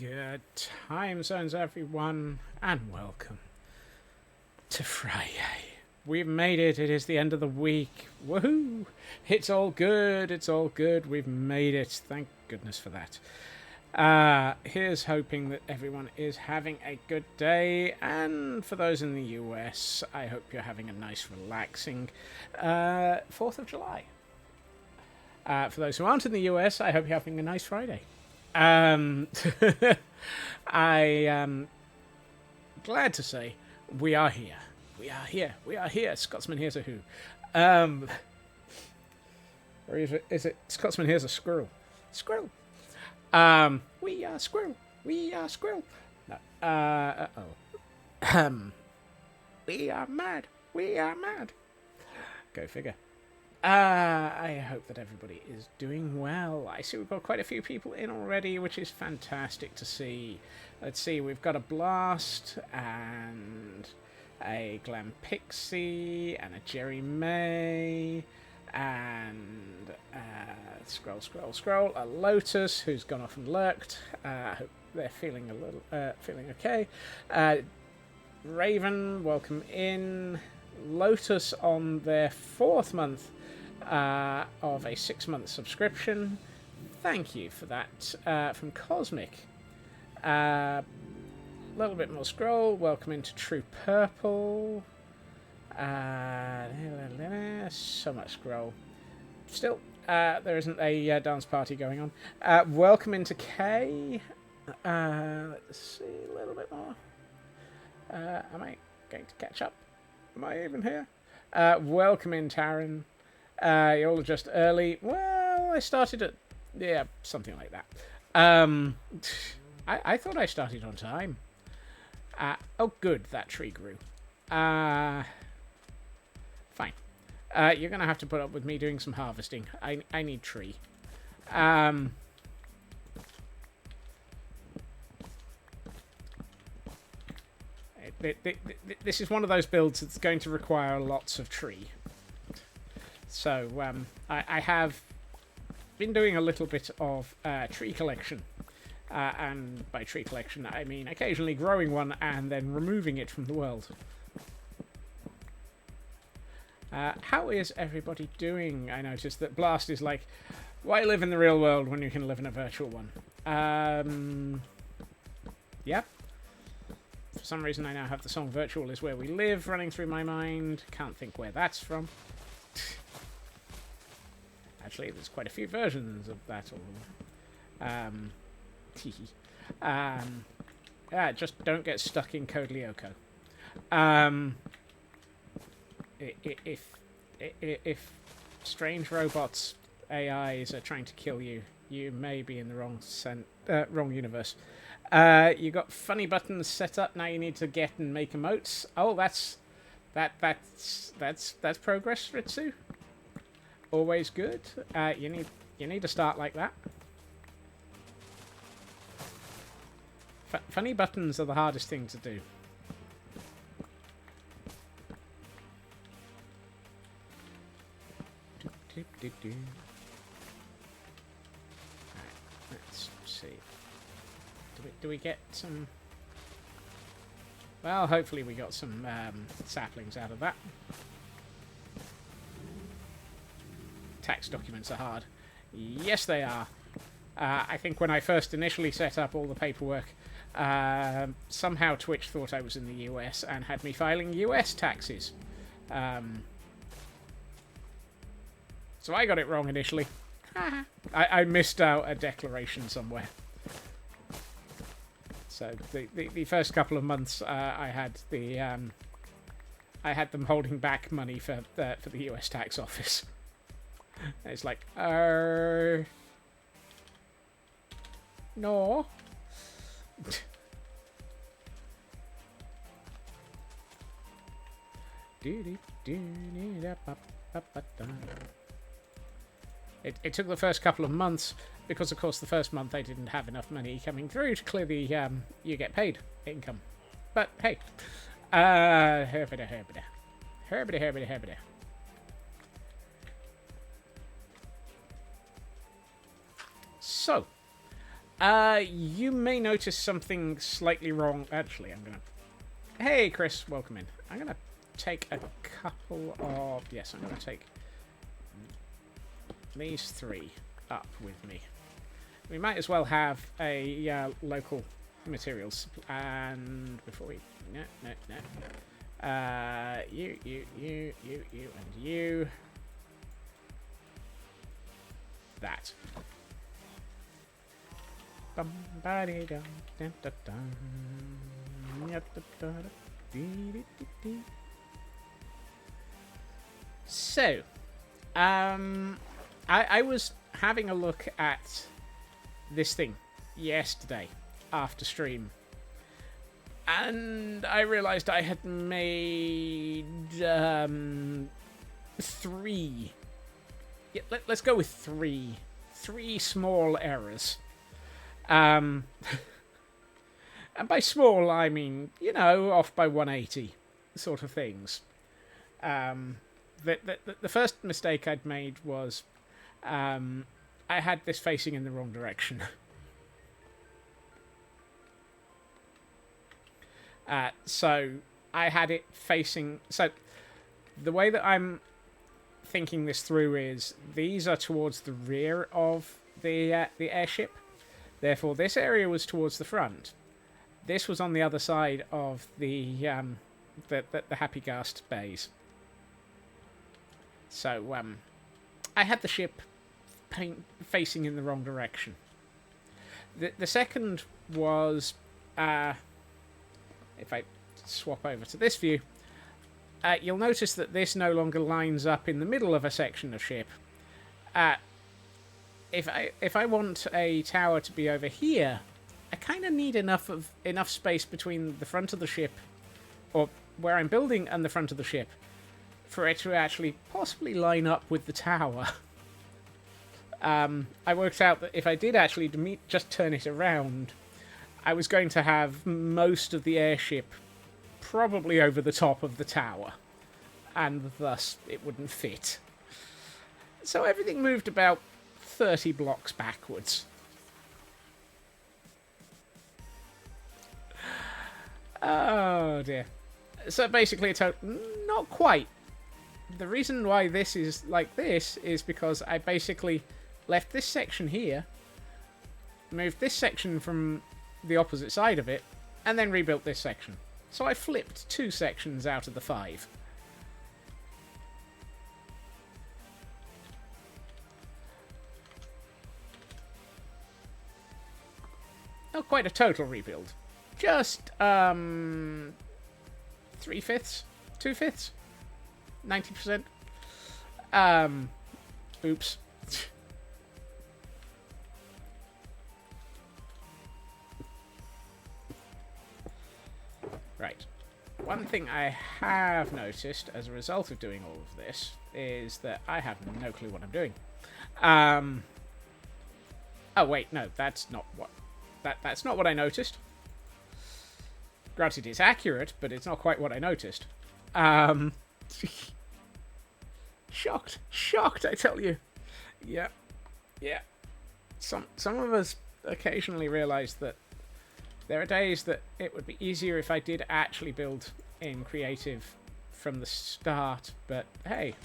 Good time zones, everyone, and welcome to Friyay. We've made it. It is the end of the week. Woohoo! It's all good. It's all good. We've made it. Thank goodness for that. Here's hoping that everyone is having a good day. And for those in the US, I hope you're having a nice, relaxing 4th of July. For those who aren't in the US, I hope you're having a nice Friday. I am glad to say we are here. We are here. We are here. Scotsman, here's a who. Or is it Scotsman, here's a squirrel. Squirrel. We are squirrel. We are squirrel. No. We are mad. We are mad. Go figure. I hope that everybody is doing well. I see we've got quite a few people in already, which is fantastic to see. Let's see, we've got a Blast, and a Glam Pixie, and a Jerry May, and scroll, a Lotus, who's gone off and lurked. I hope they're feeling feeling okay. Raven, welcome in. Lotus on their 4th month of a 6-month subscription. Thank you for that. From Cosmic. A little bit more scroll. Welcome into True Purple. So much scroll. Still, there isn't a dance party going on. Welcome into K. Let's see a little bit more. Am I going to catch up? Am I even here? Welcome in, Taryn. You're all just early. Well, I started at... Yeah, something like that. I thought I started on time. Oh, good. That tree grew. Fine. You're going to have to put up with me doing some harvesting. I need tree. This is one of those builds that's going to require lots of tree. So I have been doing a little bit of tree collection. And by tree collection, I mean occasionally growing one and then removing it from the world. How is everybody doing? I noticed that Blast is like, why live in the real world when you can live in a virtual one? Yep. For some reason, I now have the song Virtual is Where We Live running through my mind. Can't think where that's from. Actually, there's quite a few versions of that. Just don't get stuck in Code Lyoko. If strange robots, AIs, are trying to kill you, you may be in the wrong universe. You got funny buttons set up. Now you need to get and make emotes. Oh, that's progress, Ritsu. Always good. You need to start like that. Funny buttons are the hardest thing to do. Alright, let's see. Do we get some... Well, hopefully we got some saplings out of that. Tax documents are hard. Yes, they are. I think when I first initially set up all the paperwork, somehow Twitch thought I was in the US and had me filing US taxes. So I got it wrong initially. I missed out a declaration somewhere. So the first couple of months, I had them holding back money for the US tax office. And it's like, no. It took the first couple of months because, of course, the first month they didn't have enough money coming through to clear the you get paid income. But hey, herbida. So, You may notice something slightly wrong. Actually, I'm gonna... Hey, Chris, welcome in. I'm gonna take a couple of... Yes, I'm gonna take these 3 up with me. We might as well have a local materials. And before we... No. You, and you. That. So, I was having a look at this thing yesterday after stream, and I realized I had made 3. Yeah, let's go with 3 small errors. And by small, I mean, you know, off by 180 sort of things. The first mistake I'd made was I had this facing in the wrong direction. So I had it facing... So the way that I'm thinking this through is these are towards the rear of the airship. Therefore, this area was towards the front. This was on the other side of the Happy Ghast bays. So I had the ship facing in the wrong direction. The second was, if I swap over to this view, you'll notice that this no longer lines up in the middle of a section of ship. If I want a tower to be over here, I kind of need enough space between the front of the ship, or where I'm building, and the front of the ship, for it to actually possibly line up with the tower. I worked out that if I did actually just turn it around, I was going to have most of the airship probably over the top of the tower, and thus it wouldn't fit. So everything moved about 30 blocks backwards. Oh dear. So basically, not quite. The reason why this is like this is because I basically left this section here, moved this section from the opposite side of it, and then rebuilt this section. So I flipped 2 sections out of the 5. Not quite a total rebuild. Just, 3/5? 2/5? 90%? Oops. Right. One thing I have noticed as a result of doing all of this is that I have no clue what I'm doing. Oh wait, no, that's not what... That's not what I noticed. Granted, it's accurate, but it's not quite what I noticed. Shocked, I tell you. Yeah. Some of us occasionally realise that there are days that it would be easier if I did actually build in creative from the start, but hey.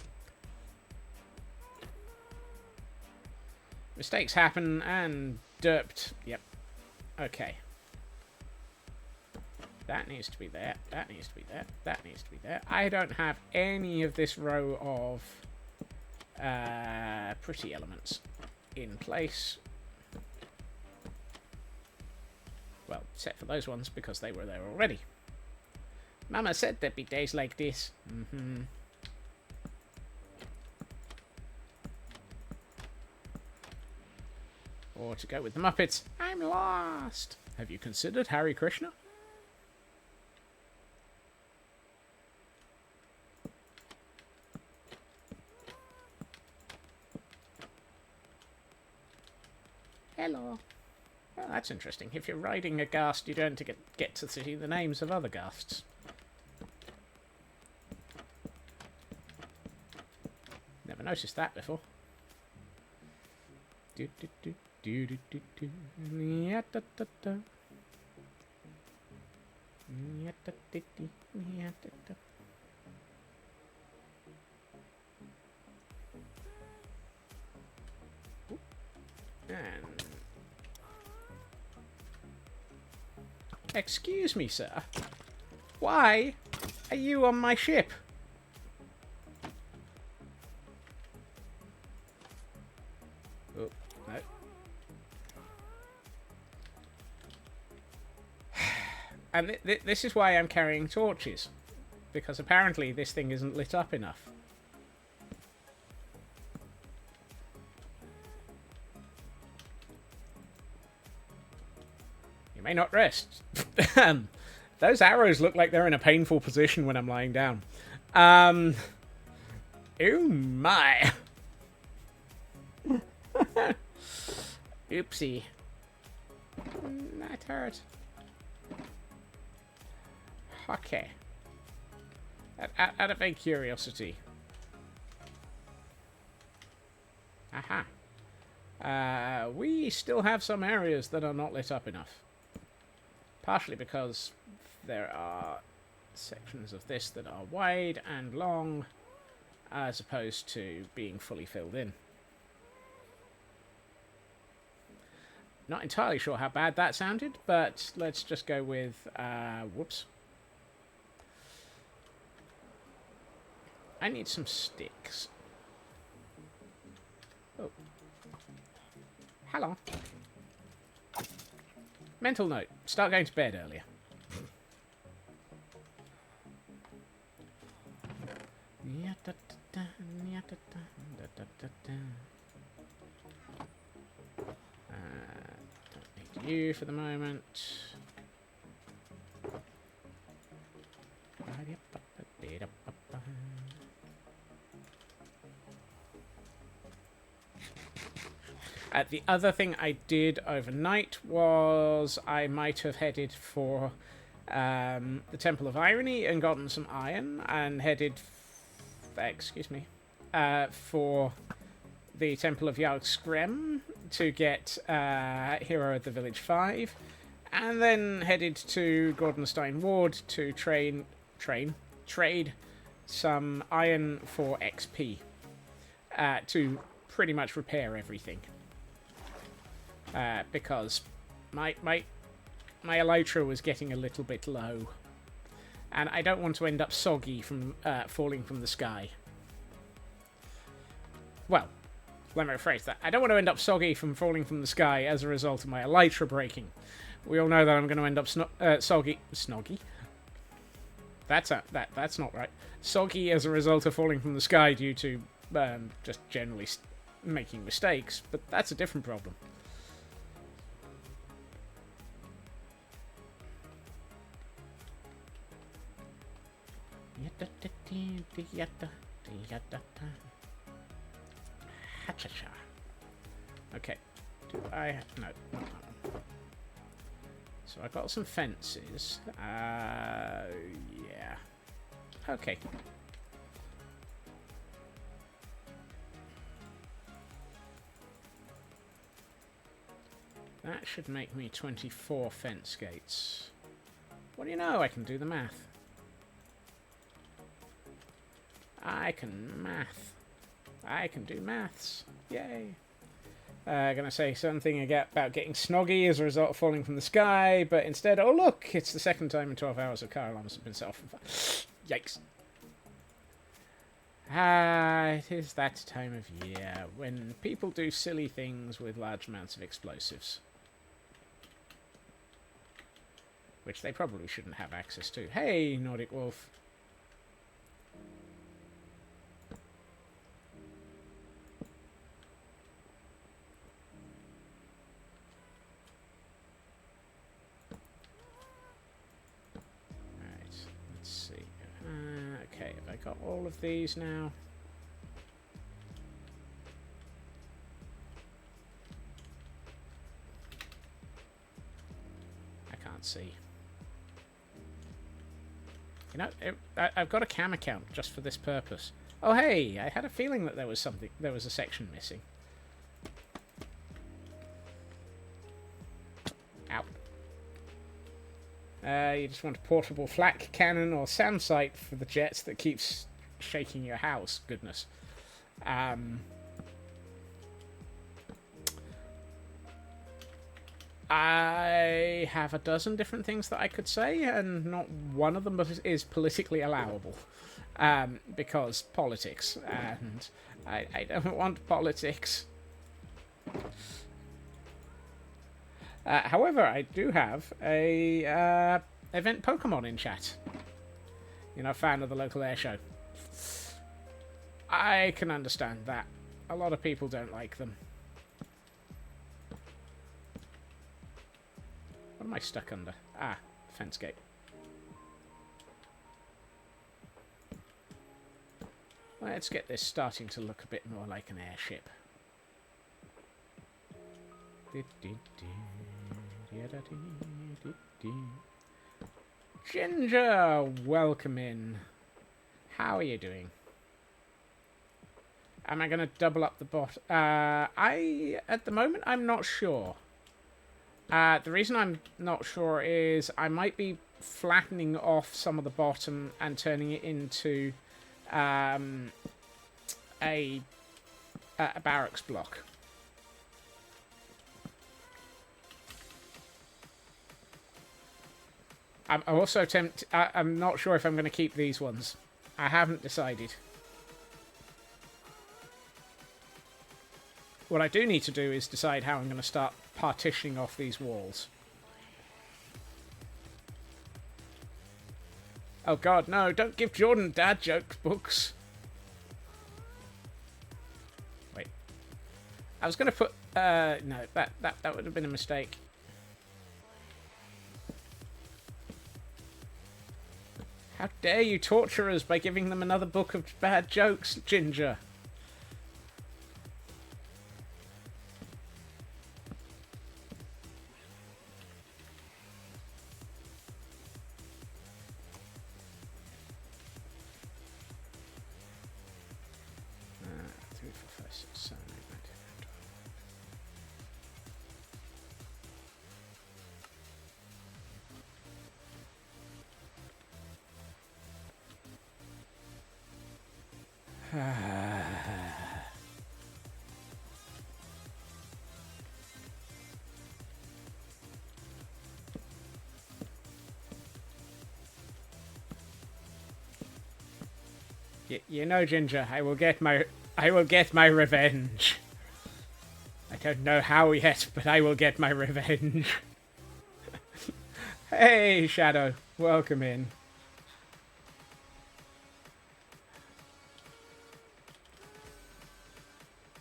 Mistakes happen, and derped. Yep. Okay. That needs to be there. That needs to be there. That needs to be there. I don't have any of this row of pretty elements in place. Well, except for those ones, because they were there already. Mama said there'd be days like this. Mm-hmm. Or to go with the Muppets, I'm lost. Have you considered Hare Krishna? Hello. Well, that's interesting. If you're riding a ghast, you don't get to see the names of other ghasts. Never noticed that before. Do, do, do, do, do, do, do. Yeah, da, da, da. Yeah, da, da, da. Yeah, da, da. And excuse me, sir. Why are you on my ship? Oh, no. And this is why I'm carrying torches. Because apparently this thing isn't lit up enough. You may not rest. Those arrows look like they're in a painful position when I'm lying down. Oh my. Oopsie. That hurt. Okay. Out of a curiosity. Aha. We still have some areas that are not lit up enough. Partially because there are sections of this that are wide and long, as opposed to being fully filled in. Not entirely sure how bad that sounded, but let's just go with, whoops. I need some sticks. Oh. Hello. Mental note. Start going to bed earlier. Don't need you for the moment. The other thing I did overnight was I might have headed for the Temple of Irony and gotten some iron and headed, for the Temple of Yalskrem to get Hero of the Village 5, and then headed to Gordonstein Ward to trade some iron for XP to pretty much repair everything. Because my elytra was getting a little bit low, and I don't want to end up soggy from falling from the sky. Well, let me rephrase that. I don't want to end up soggy from falling from the sky as a result of my elytra breaking. We all know that I'm going to end up snoggy. That's not right. Soggy as a result of falling from the sky due to just generally making mistakes, but that's a different problem. Okay. Do I... No, not that one. So I got some fences. Yeah. Okay. That should make me 24 fence gates. What do you know? I can do the math. I can math. I can do maths. Yay. Gonna say something about getting snoggy as a result of falling from the sky, but instead, oh look, it's the second time in 12 hours of car alarms have been set off. Yikes. It is that time of year when people do silly things with large amounts of explosives. Which they probably shouldn't have access to. Hey, Nordic Wolf. Okay, have I got all of these now? I can't see. You know, I've got a cam account just for this purpose. Oh hey, I had a feeling that there was a section missing. You just want a portable flak cannon or SAM sight for the jets that keeps shaking your house. Goodness. I have a dozen different things that I could say, and not one of them is politically allowable. Because politics, and I don't want politics. However, I do have a event Pokemon in chat. You know, fan of the local air show. I can understand that. A lot of people don't like them. What am I stuck under? Ah, fence gate. Let's get this starting to look a bit more like an airship. Ginger, welcome in. How are you doing? Am I going to double up the bot? At the moment, I'm not sure. The reason I'm not sure is I might be flattening off some of the bottom and turning it into a barracks block. I'm also tempted. I'm not sure if I'm going to keep these ones. I haven't decided. What I do need to do is decide how I'm going to start partitioning off these walls. Oh god, no, don't give Jordan dad joke books. Wait. I was going to put... no, that would have been a mistake. How dare you torture us by giving them another book of bad jokes, Ginger? You know, Ginger, I will get my revenge. I don't know how yet, but I will get my revenge. Hey, Shadow, welcome in.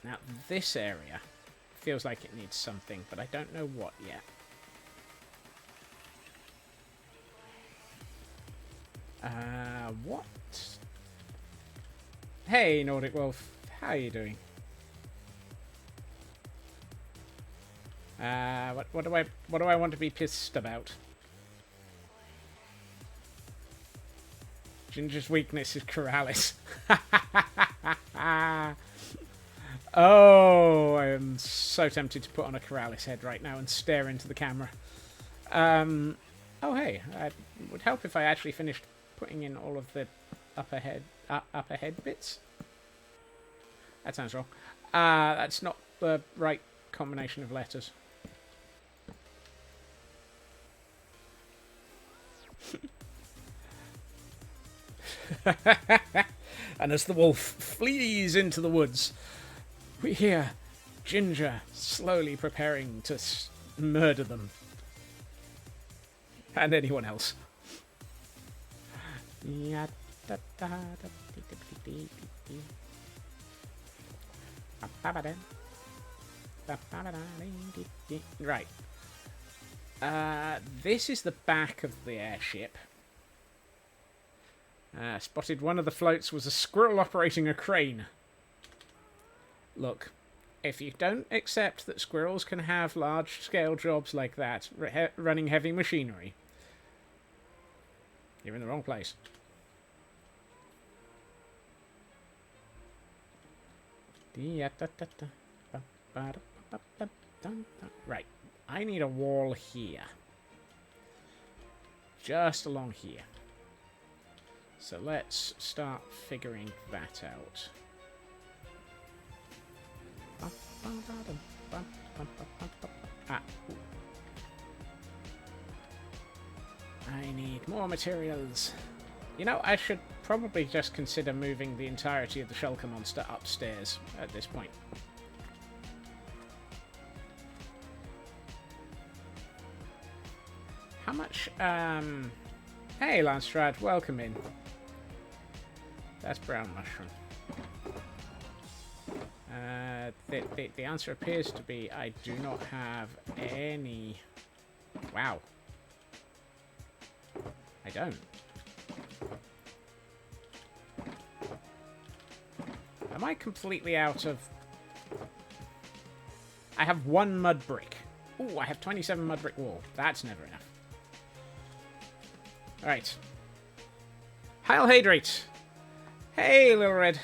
Now, this area feels like it needs something, but I don't know what yet. What? Hey, Nordic Wolf, how are you doing? What do I want to be pissed about? Ginger's weakness is Corrales. Oh, I am so tempted to put on a Corrales head right now and stare into the camera. Oh, hey, it would help if I actually finished putting in all of the upper head bits. That sounds wrong. That's not the right combination of letters. And as the wolf flees into the woods, we hear Ginger slowly preparing to murder them. And anyone else. Right. This is the back of the airship. Spotted one of the floats was a squirrel operating a crane. Look, if you don't accept that squirrels can have large-scale jobs like that, running heavy machinery, you're in the wrong place. Right, I need a wall here. just along here. So let's start figuring that out. Ah. I need more materials. You know, I should probably just consider moving the entirety of the shulker monster upstairs at this point. How much, Hey, Lanstrad, welcome in. That's brown mushroom. The answer appears to be I do not have any... Wow. I don't. Am I completely out of... I have 1 mud brick. Ooh, I have 27 mud brick wall. That's never enough. Alright. Heil Hydrate! Hey, Little Red.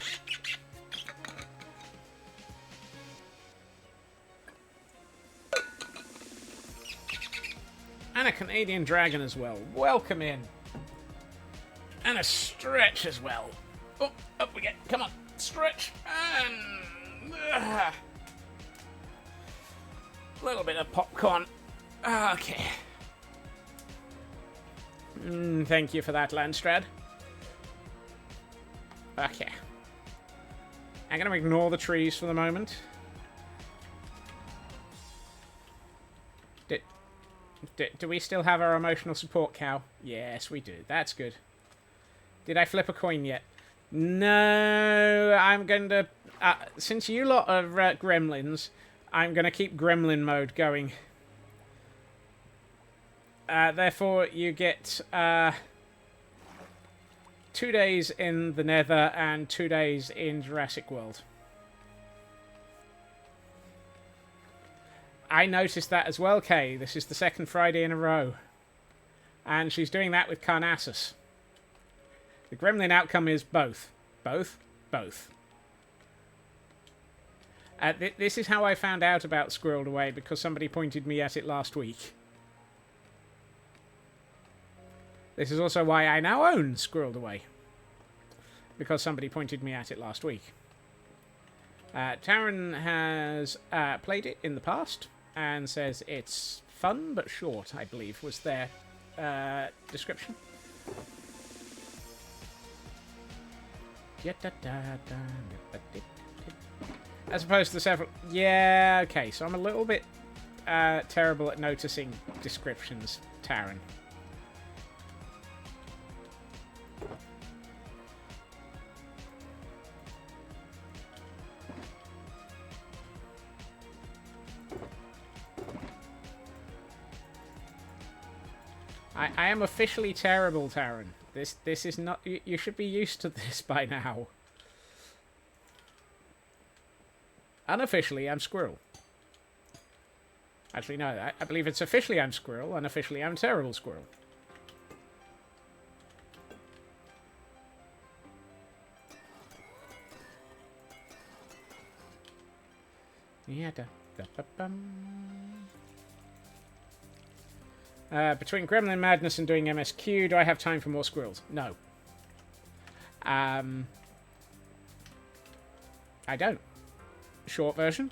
And a Canadian dragon as well. Welcome in. And a stretch as well. Oh, up we get. Come on. Stretch. And... a little bit of popcorn. Okay. Thank you for that, Landstrad. Okay. I'm going to ignore the trees for the moment. Do we still have our emotional support cow? Yes, we do. That's good. Did I flip a coin yet? No, I'm going to... since you lot are gremlins, I'm going to keep gremlin mode going. Therefore, you get 2 days in the Nether and 2 days in Jurassic World. I noticed that as well, Kay. This is the 2nd Friday in a row. And she's doing that with Carnassus. The gremlin outcome is both. Both? Both. This is how I found out about Squirreled Away, because somebody pointed me at it last week. This is also why I now own Squirreled Away. Because somebody pointed me at it last week. Taryn has played it in the past. And says it's fun but short, I believe, was their description. As opposed to several... Yeah, okay, so I'm a little bit terrible at noticing descriptions, Taryn. I am officially terrible, Taryn. This is not... You should be used to this by now. Unofficially, I'm Squirrel. Actually, no. I believe it's officially I'm Squirrel. Unofficially, I'm Terrible Squirrel. Yeah, between Gremlin Madness and doing MSQ, do I have time for more squirrels? No. I don't. Short version?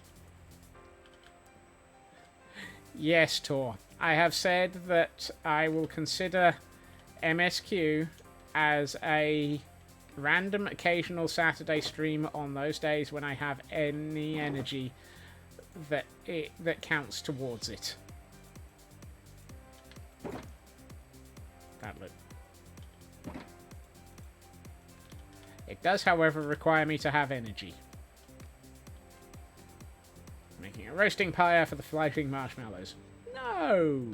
Yes, Tor. I have said that I will consider MSQ as a random occasional Saturday stream on those days when I have any energy that counts towards it. That look. It does, however, require me to have energy. Making a roasting pyre for the floating marshmallows. No!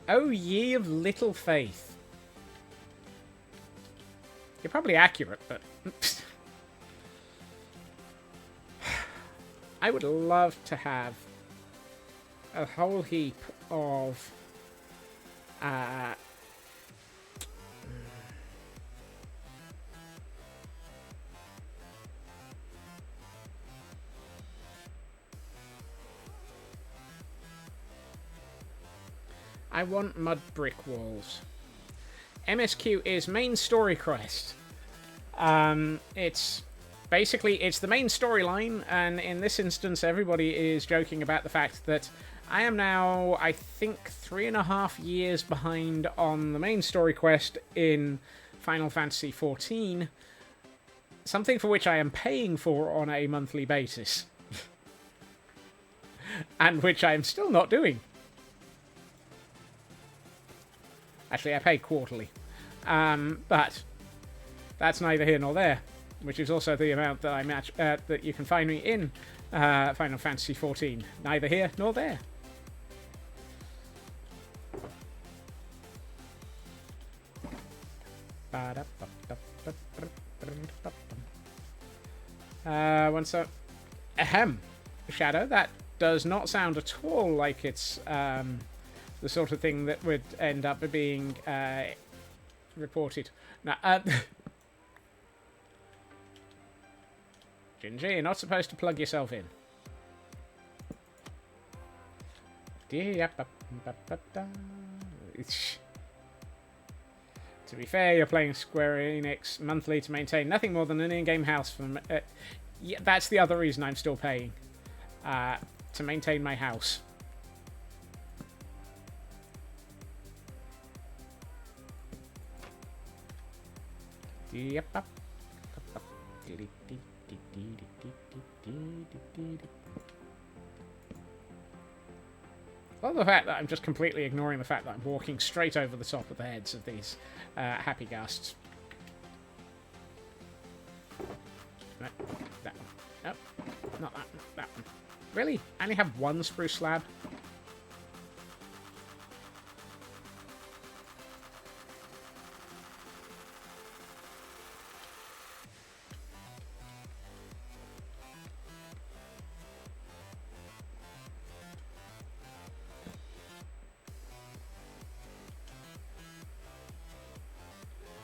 Oh, ye of little faith. You're probably accurate, but... I would love to have a whole heap of... I want mud brick walls. MSQ is main story quest. It's basically, it's the main storyline, and in this instance, everybody is joking about the fact that I am now, I think, 3.5 years behind on the main story quest in Final Fantasy XIV, something for which I am paying for on a monthly basis, and which I am still not doing. Actually, I pay quarterly, but that's neither here nor there, which is also the amount that I match that you can find me in Final Fantasy XIV. Neither here nor there. Once so, ahem, Shadow. That does not sound at all like it's the sort of thing that would end up being reported. Now, Ginger, you're not supposed to plug yourself in. To be fair, you're playing Square Enix monthly to maintain nothing more than an in-game house. From yeah, that's the other reason I'm still paying to maintain my house. Yep. Well, the fact that I'm just completely ignoring the fact that I'm walking straight over the top of the heads of these happy ghasts. No, that one. Nope, not that one. That one. Really? I only have one spruce slab?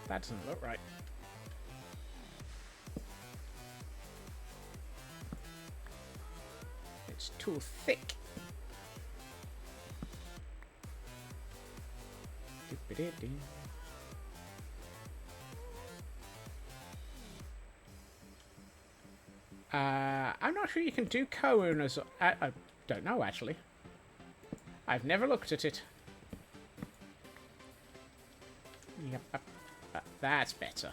That doesn't look right. It's too thick. I'm not sure you can do co-owners. I don't know, actually. I've never looked at it. Yep. That's better.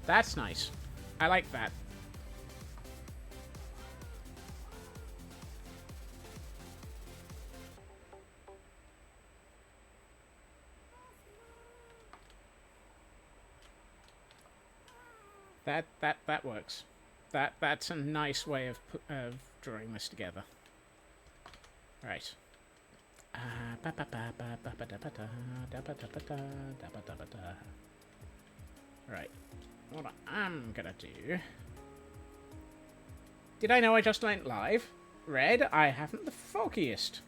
That's nice. I like that. That works. That's a nice way of drawing this together. Right. Right. What I'm gonna do... Did I know I just went live? Red, I haven't the foggiest.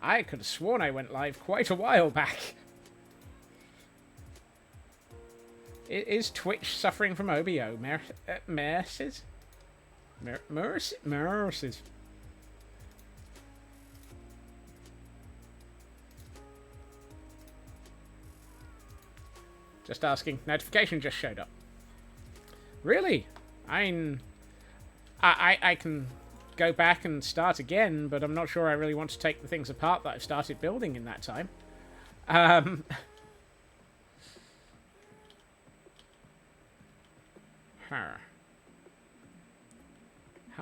I could have sworn I went live quite a while back. Is Twitch suffering from OBO? Mercies? Mercies. Just asking. Notification just showed up. Really? I can go back and start again, but I'm not sure I really want to take the things apart that I've started building in that time. How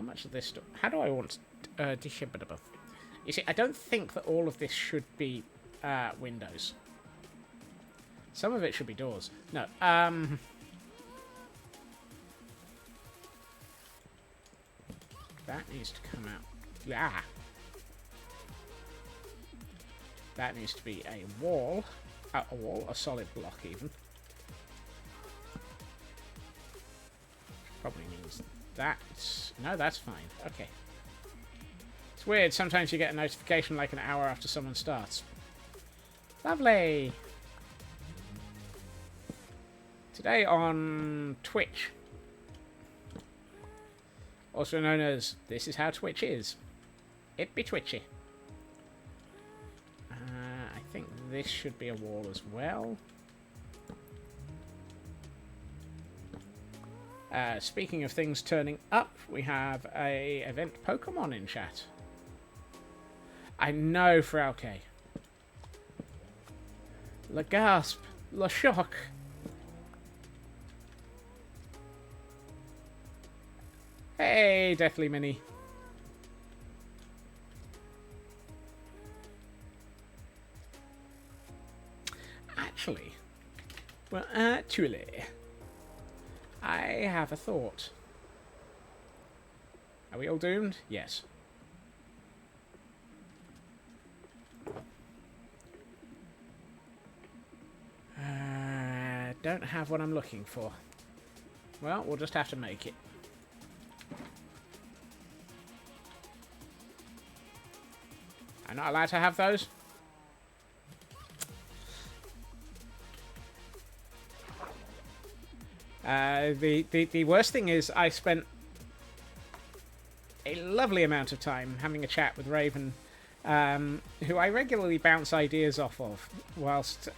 much of this... How do I want... You see, I don't think that all of this should be windows. Some of it should be doors. No, that needs to come out. Yeah. That needs to be a wall. A solid block even. Probably means that's... No, that's fine. Okay. It's weird. Sometimes you get a notification like an hour after someone starts. Lovely! Today on Twitch, also known as This Is How Twitch Is, it be twitchy. I think this should be a wall as well. Speaking of things turning up, we have a event Pokemon in chat. I know, Frauke. Le gasp, le shock. Hey, Deathly Mini. Actually, I have a thought. Are we all doomed? Yes. Don't have what I'm looking for. Well, we'll just have to make it. I'm not allowed to have those? The worst thing is I spent a lovely amount of time having a chat with Raven, who I regularly bounce ideas off of whilst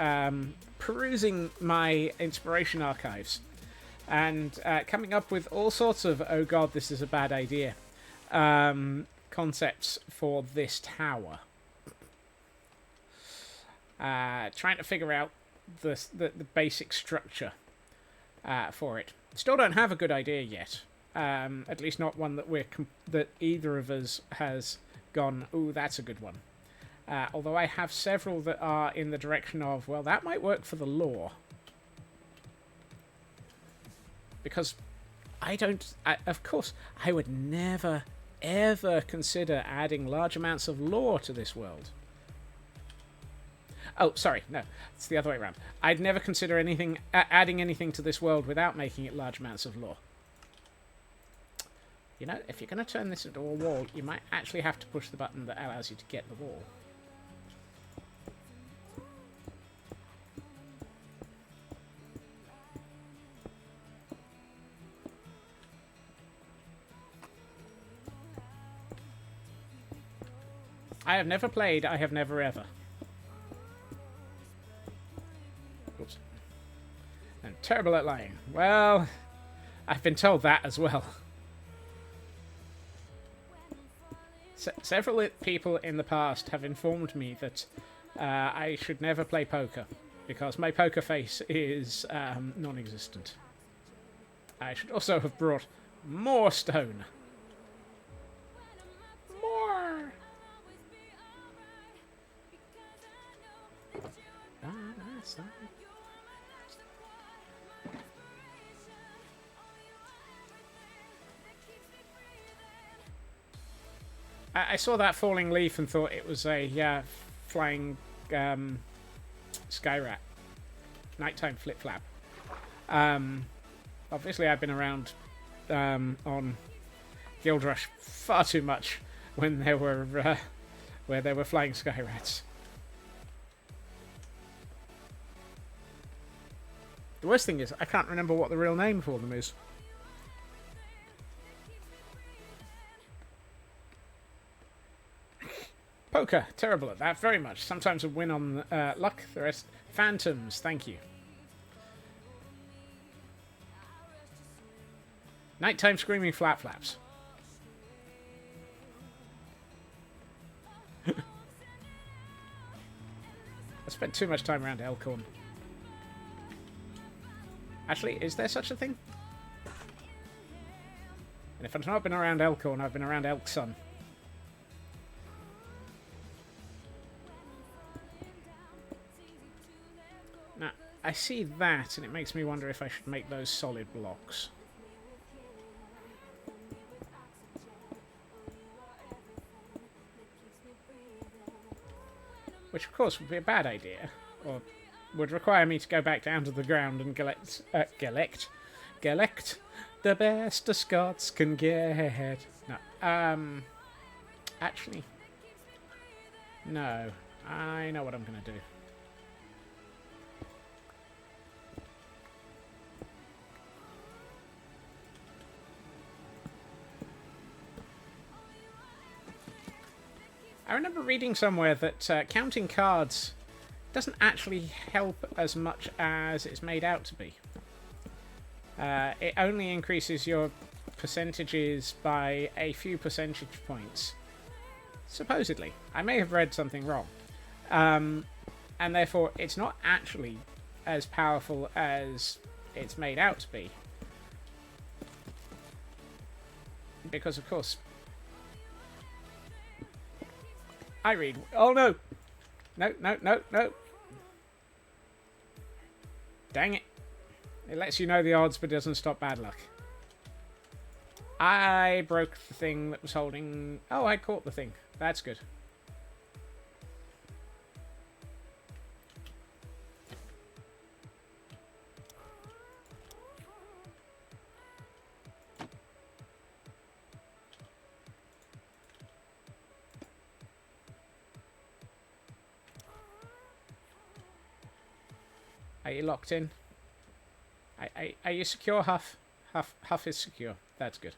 perusing my inspiration archives and coming up with all sorts of, oh god, this is a bad idea, concepts for this tower. Trying to figure out the basic structure for it. Still don't have a good idea yet. At least not one that either of us has gone, ooh, that's a good one. Although I have several that are in the direction of, well, that might work for the lore. Because of course, I would never, ever consider adding large amounts of lore to this world. Oh, sorry, no, it's the other way around. I'd never consider adding anything to this world without making it large amounts of lore. You know, if you're going to turn this into a wall, you might actually have to push the button that allows you to get the wall. I have never played, I have never ever. Oops. I'm terrible at lying. Well, I've been told that as well. Several people in the past have informed me that I should never play poker because my poker face is non-existent. I should also have brought more stone. More! I saw that falling leaf and thought it was a flying sky rat. Nighttime flip-flap. Obviously, I've been around on Guild Rush far too much when there were where there were flying sky rats. The worst thing is, I can't remember what the real name for them is. Poker, terrible at that, very much. Sometimes a win on luck, the rest... Phantoms, thank you. Nighttime screaming flaps. I spent too much time around Elkhorn. Actually, is there such a thing? And if I've not been around Elkhorn, I've been around Elkson. Now, I see that, and it makes me wonder if I should make those solid blocks. Which, of course, would be a bad idea, or would require me to go back down to the ground and collect the best the Scots can get. No, actually, no, I know what I'm going to do. I remember reading somewhere that counting cards doesn't actually help as much as it's made out to be. It only increases your percentages by a few percentage points. Supposedly. I may have read something wrong. And therefore, it's not actually as powerful as it's made out to be. Because, of course, I read... Oh, no! No, no, no, no! Dang it. It lets you know the odds, but doesn't stop bad luck. I broke the thing that was holding... Oh, I caught the thing. That's good. Are you locked in? Are you secure, Huff? Huff is secure. That's good.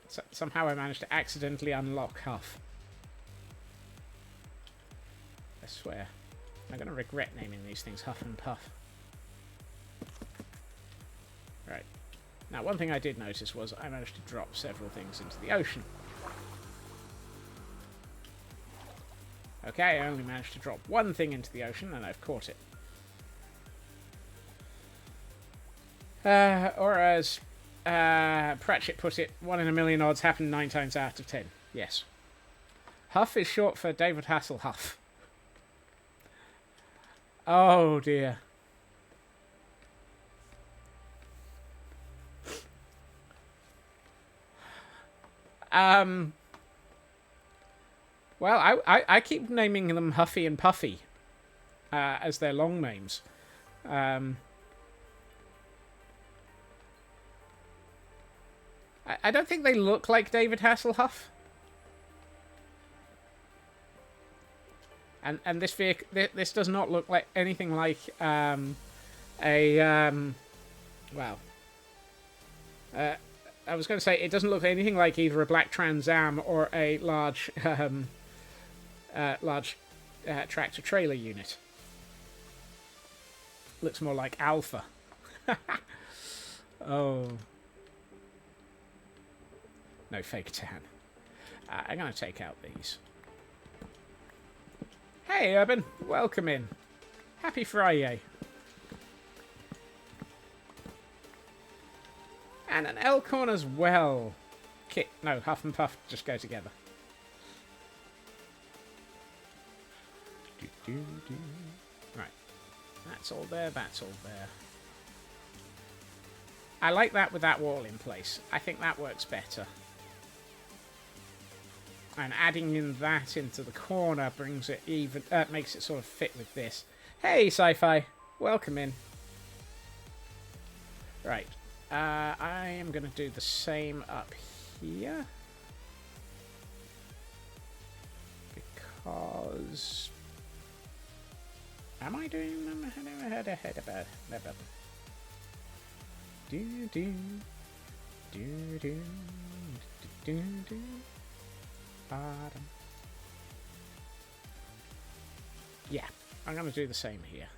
So, somehow I managed to accidentally unlock Huff. I swear. I'm going to regret naming these things Huff and Puff. Right. Now, one thing I did notice was I managed to drop several things into the ocean. Okay, I only managed to drop one thing into the ocean, and I've caught it. Or as Pratchett put it, 1 in a million odds happen 9 times out of 10. Yes. Huff is short for David Hasselhoff. Oh dear. Well, I keep naming them Huffy and Puffy as their long names. I don't think they look like David Hasselhoff. And this vehicle, this does not look like anything like well, I was going to say it doesn't look anything like either a black Trans Am or a large tractor trailer unit. Looks more like Alpha. Oh. No fake tan. I'm going to take out these. Hey, Urban. Welcome in. Happy Friday. And an Elkhorn as well. Kit. No, Huff and Puff just go together. Right. That's all there. That's all there. I like that with that wall in place. I think that works better. And adding in that into the corner brings it even, makes it sort of fit with this. Hey, Sci-Fi. Welcome in. Right. I am going to do the same up here. Because... Am I doing them? Yeah, I'm going to do the same here.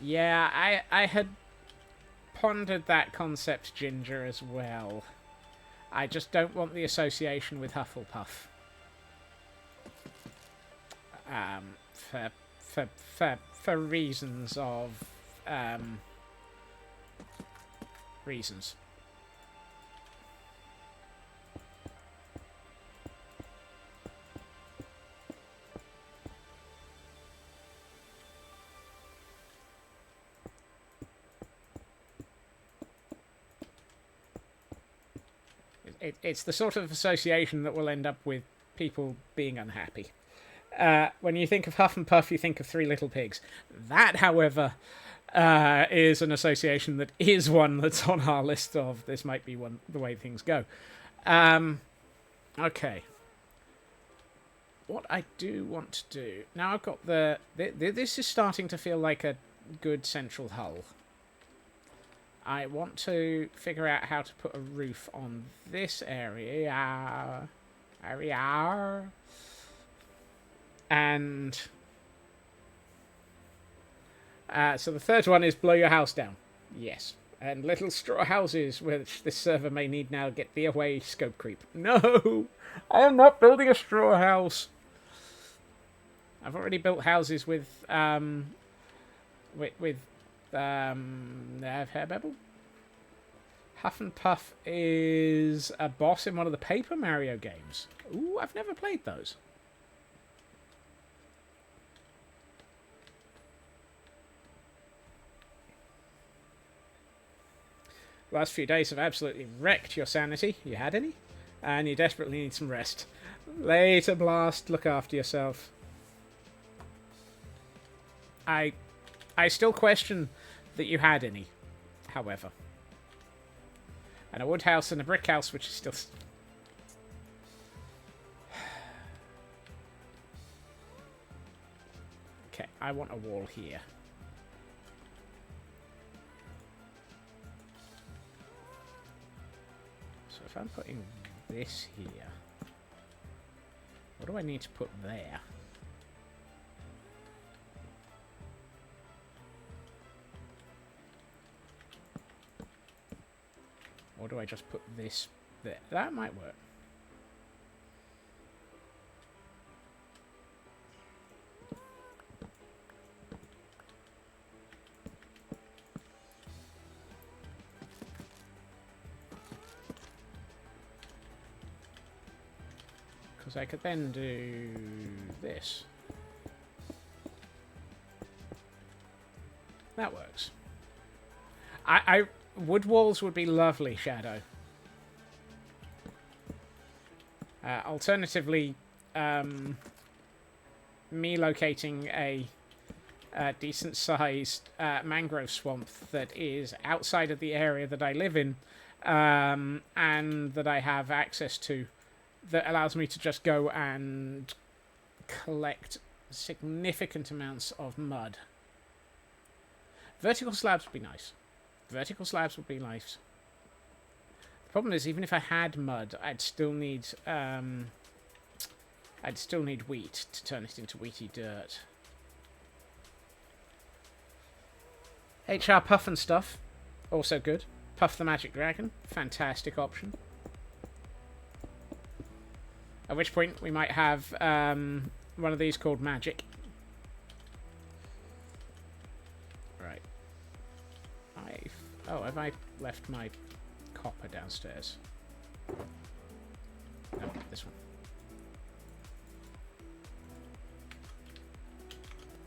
Yeah, I had pondered that concept, Ginger, as well. I just don't want the association with Hufflepuff. For reasons of reasons. It's the sort of association that will end up with people being unhappy. When you think of Huff and Puff, you think of Three Little Pigs. That, however, is an association that is one that's on our list of this might be one the way things go. Okay. what I do want to do... Now I've got the... This is starting to feel like a good central hull. I want to figure out how to put a roof on this area. And... so the third one is blow your house down. Yes. And little straw houses, which this server may need now, get thee away, scope creep. No! I am not building a straw house. I've already built houses with Hair Bebble. Huff and Puff is a boss in one of the Paper Mario games. Ooh, I've never played those. Last few days have absolutely wrecked your sanity. You had any? And you desperately need some rest. Later, Blast. Look after yourself. I still question that you had any, however. And a wood house and a brick house, which is still... Okay, I want a wall here. So if I'm putting this here, what do I need to put there? Or do I just put this there? That might work. Because I could then do this. That works. Wood walls would be lovely, Shadow. Alternatively, me locating a decent-sized mangrove swamp that is outside of the area that I live in, and that I have access to, that allows me to just go and collect significant amounts of mud. Vertical slabs would be nice. Vertical slabs would be nice. The problem is, even if I had mud, I'd still need wheat to turn it into wheaty dirt. HR Puff and stuff, also good. Puff the Magic Dragon, fantastic option. At which point we might have one of these called Magic. Right. Oh, have I left my copper downstairs? No, this one.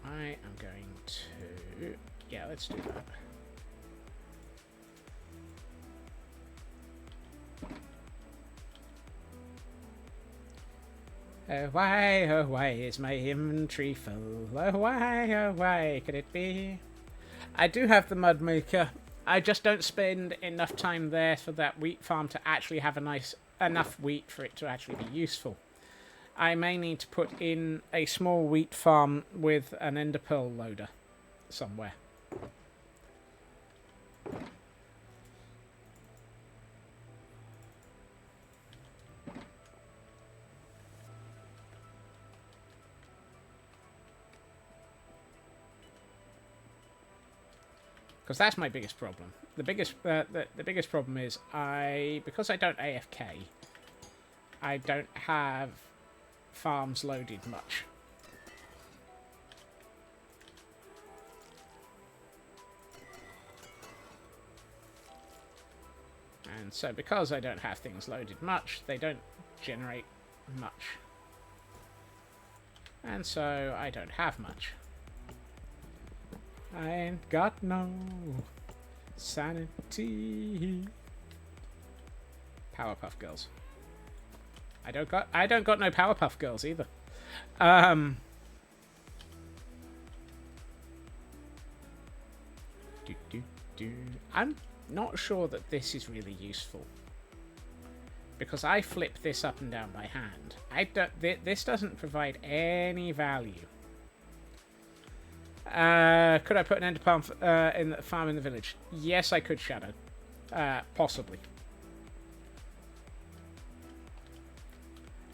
I am going to... Yeah, let's do that. Oh why is my inventory full? Oh why could it be? I do have the mud maker. I just don't spend enough time there for that wheat farm to actually have enough wheat for it to actually be useful. I may need to put in a small wheat farm with an ender pearl loader somewhere. Because that's my biggest problem. The biggest problem is because I don't AFK, I don't have farms loaded much. And so because I don't have things loaded much, they don't generate much. And so I don't have much. I ain't got no sanity. Powerpuff Girls. I don't got no Powerpuff Girls either. I'm not sure that this is really useful. because I flip this up and down by hand. This doesn't provide any value. Could I put an ender farm in the farm in the village? Yes, I could, Shadow. Possibly.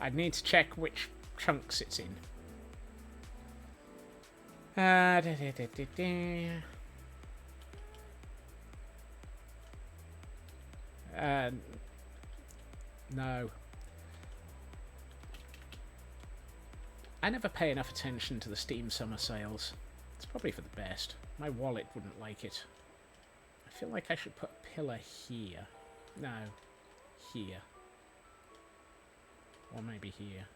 I'd need to check which chunks it's in. No. I never pay enough attention to the Steam summer sales. It's probably for the best. My wallet wouldn't like it. I feel like I should put a pillar here. No. Here. Or maybe here.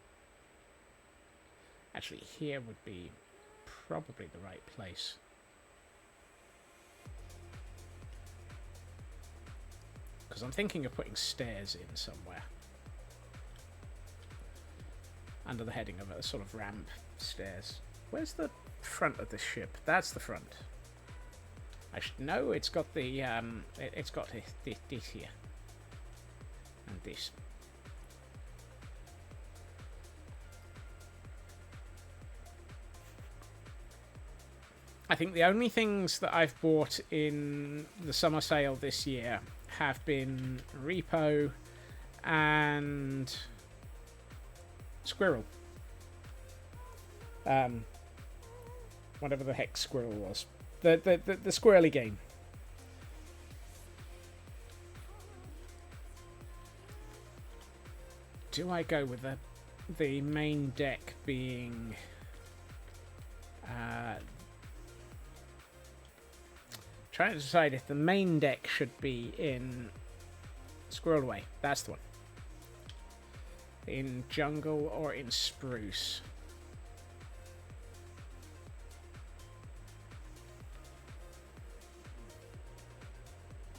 Actually, here would be probably the right place. Because I'm thinking of putting stairs in somewhere. Under the heading of a sort of ramp stairs. Where's the front of the ship? That's the front. I should know it's got the, it's got this here. And this. I think the only things that I've bought in the summer sale this year have been Repo and Squirrel. Whatever the heck Squirrel was. The squirrely game. Do I go with the main deck being trying to decide if the main deck should be in Squirrel Away. That's the one. In Jungle or in Spruce.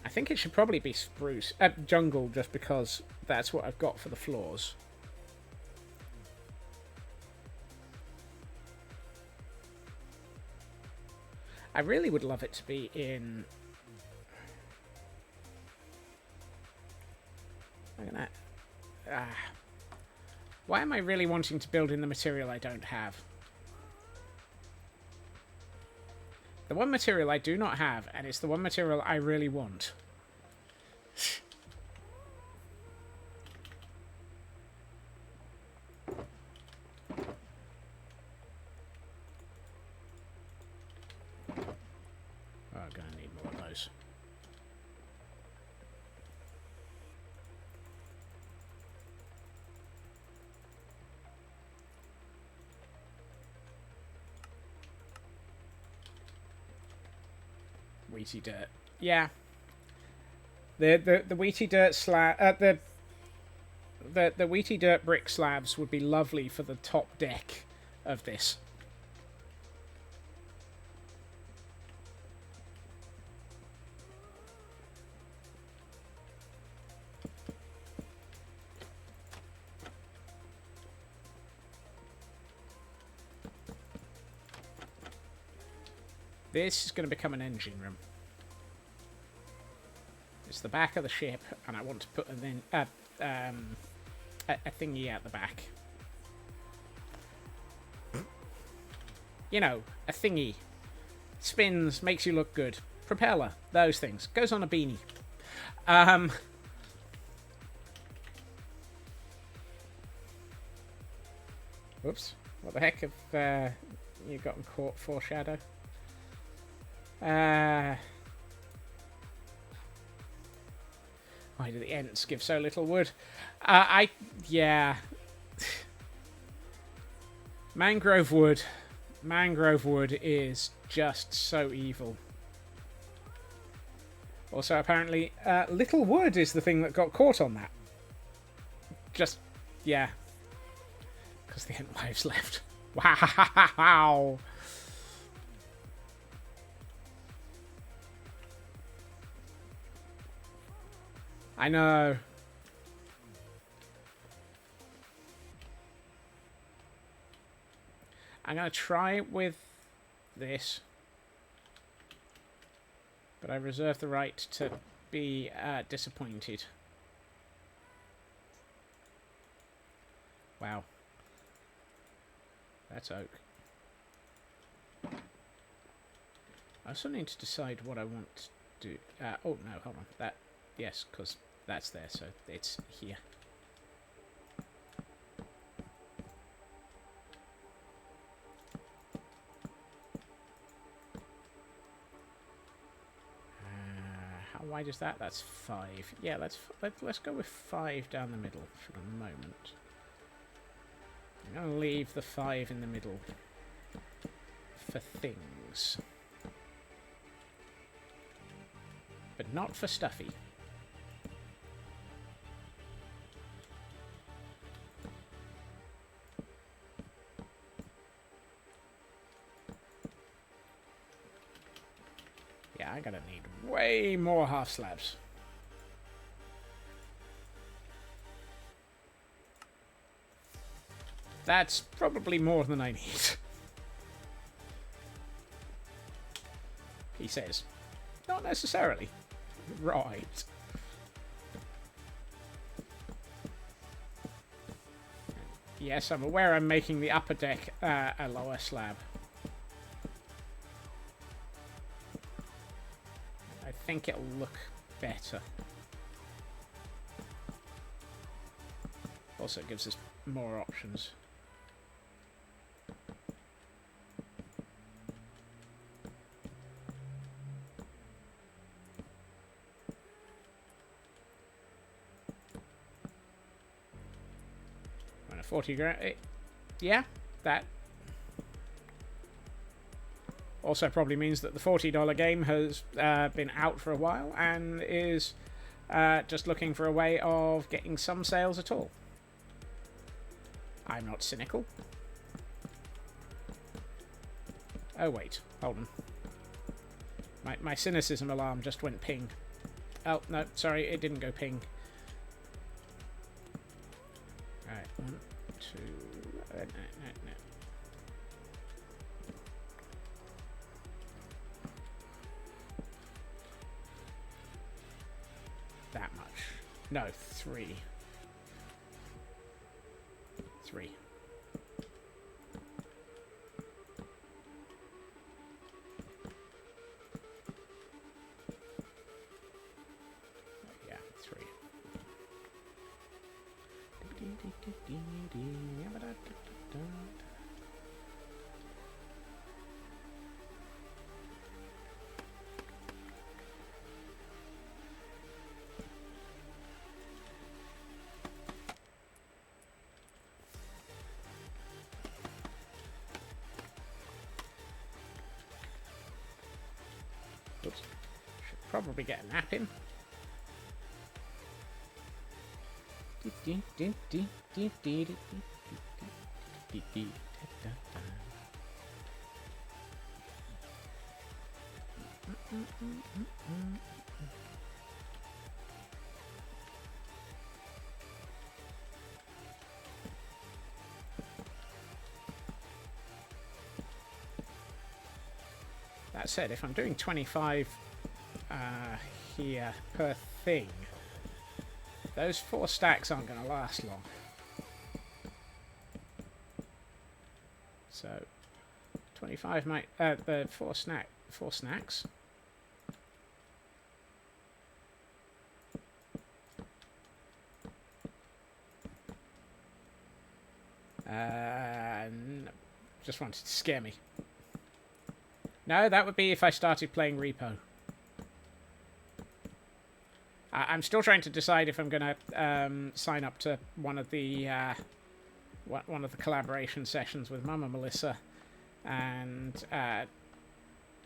I think it should probably be Spruce. Jungle, just because that's what I've got for the floors. I really would love it to be in... Look at that. Why am I really wanting to build in the material I don't have? The one material I do not have, and it's the one material I really want. I'm going to need more of those. Wheaty dirt. Yeah. The wheaty dirt slab the wheaty dirt brick slabs would be lovely for the top deck of this. This is going to become an engine room. It's the back of the ship, and I want to put a thingy out the back. You know, a thingy. Spins, makes you look good. Propeller, those things. Goes on a beanie. Whoops. What the heck have you gotten caught for, Shadow? Why do the Ents give so little wood? Yeah. Mangrove wood. Mangrove wood is just so evil. Also, apparently, little wood is the thing that got caught on that. Just, yeah. Because the Ent wives left. Wow. I know. I'm going to try it with this. But I reserve the right to be disappointed. Wow. That's oak. I also need to decide what I want to do. Oh, no, hold on. That, yes, because that's there, so it's here. How wide is that? That's 5. Yeah, let's go with 5 down the middle for the moment. I'm going to leave the 5 in the middle for things. But not for Stuffy. Yeah, I'm gonna need way more half slabs. That's probably more than I need. He says. Not necessarily. Right. Yes, I'm aware I'm making the upper deck a lower slab. I think it'll look better. Also, it gives us more options. And a 40 grand. Yeah, that also probably means that the $40 game has been out for a while and is just looking for a way of getting some sales at all. I'm not cynical. Oh, wait. Hold on. My cynicism alarm just went ping. Oh, no. Sorry, it didn't go ping. Alright. 1, 2... no. That much. No, 3. 3. Yeah, 3. Oops. Should probably get a nap in. That said, if I'm doing 25 here per thing, those 4 stacks aren't going to last long. So 25 might the 4 snacks. No, just wanted to scare me. No, that would be if I started playing Repo. I'm still trying to decide if I'm going to sign up to one of the collaboration sessions with Mama Melissa and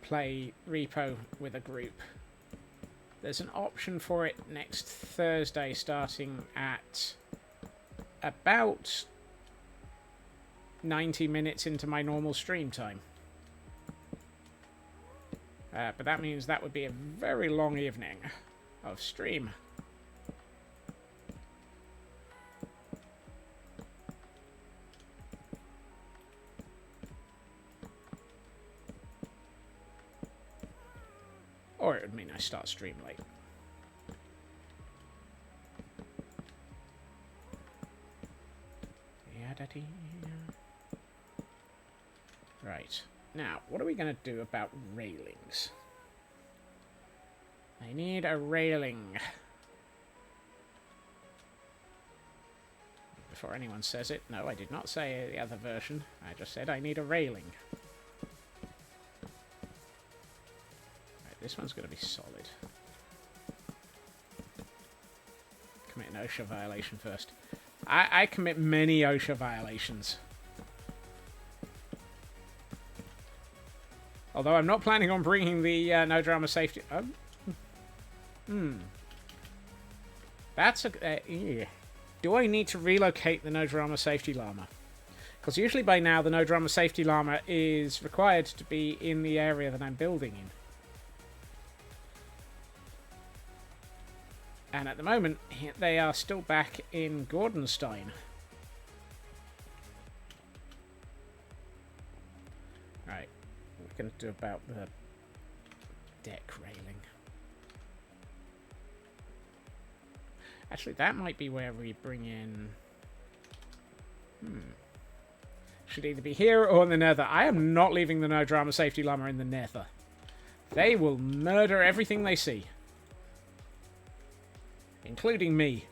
play Repo with a group. There's an option for it next Thursday, starting at about 90 minutes into my normal stream time. But that means that would be a very long evening of stream. Or it would mean I start stream late. Right. Now, what are we going to do about railings? I need a railing. Before anyone says it, no, I did not say the other version. I just said I need a railing. Right, this one's going to be solid. Commit an OSHA violation first. I commit many OSHA violations. Although I'm not planning on bringing the no drama safety... That's a... yeah. Do I need to relocate the no drama safety llama? Because usually by now the no drama safety llama is required to be in the area that I'm building in. And at the moment, they are still back in Gordonstein. Right, what are we going to do about the deck railing? Actually, that might be where we bring in... Should either be here or in the nether. I am not leaving the no drama safety llama in the nether. They will murder everything they see. Including me.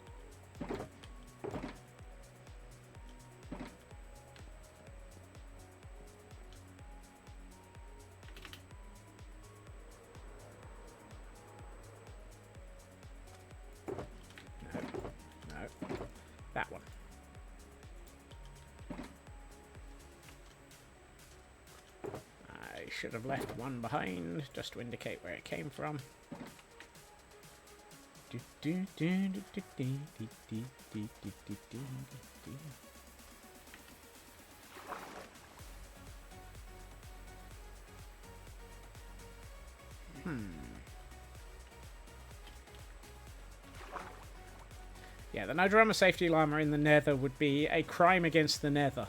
No. That one. I should have left one behind, just to indicate where it came from. Yeah, the no drama safety llama in the nether would be a crime against the nether.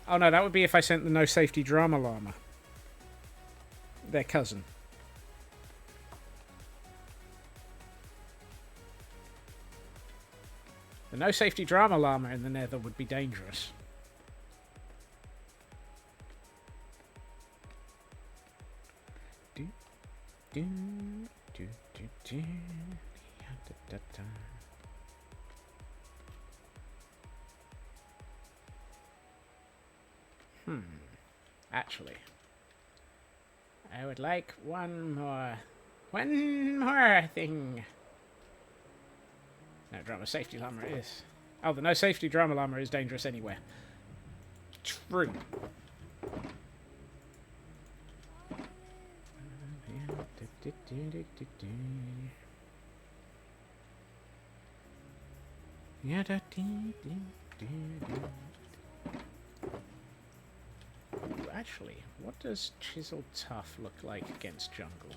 Oh no, that would be if I sent the no safety drama llama. Their cousin. The no safety drama llama in the nether would be dangerous. Actually, I would like one more thing. No drama safety llama is. Oh, the no safety drama llama is dangerous anywhere. True. Ooh, actually, what does Chiseled Tough look like against jungle?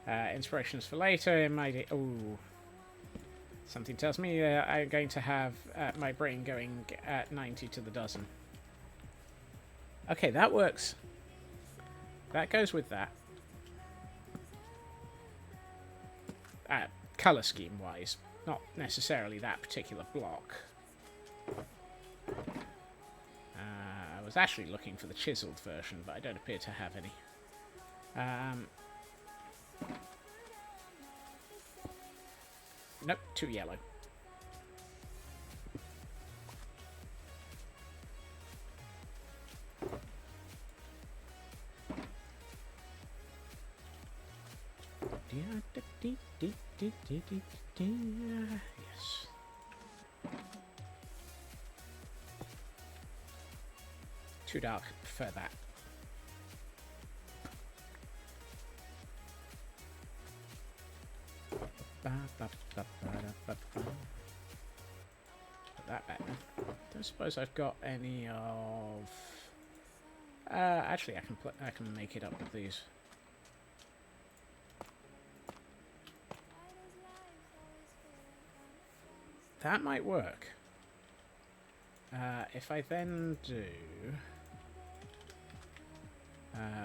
Inspirations for later. It might. Ooh. Something tells me I'm going to have my brain going at 90 to the dozen. Okay, that works. That goes with that. Colour scheme wise, not necessarily that particular block. I was actually looking for the chiseled version, but I don't appear to have any. Nope, too yellow. Yes. Too dark. Prefer that. Put that back then. Don't suppose I've got any of. Actually, I can make it up with these. That might work. If I then do...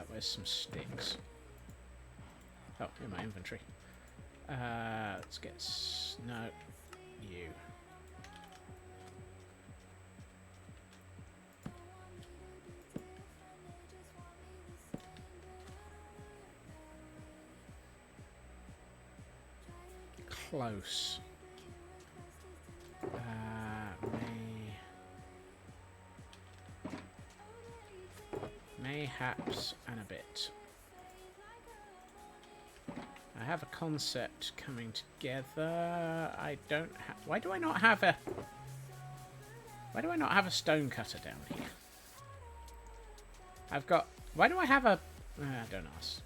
where's some sticks? Oh, in my inventory. Let's get... No. You. Close. Mayhaps and a bit. I have a concept coming together. I don't have... Why do I not have a... Why do I not have a stone cutter down here? I've got... Why do I have a... don't ask.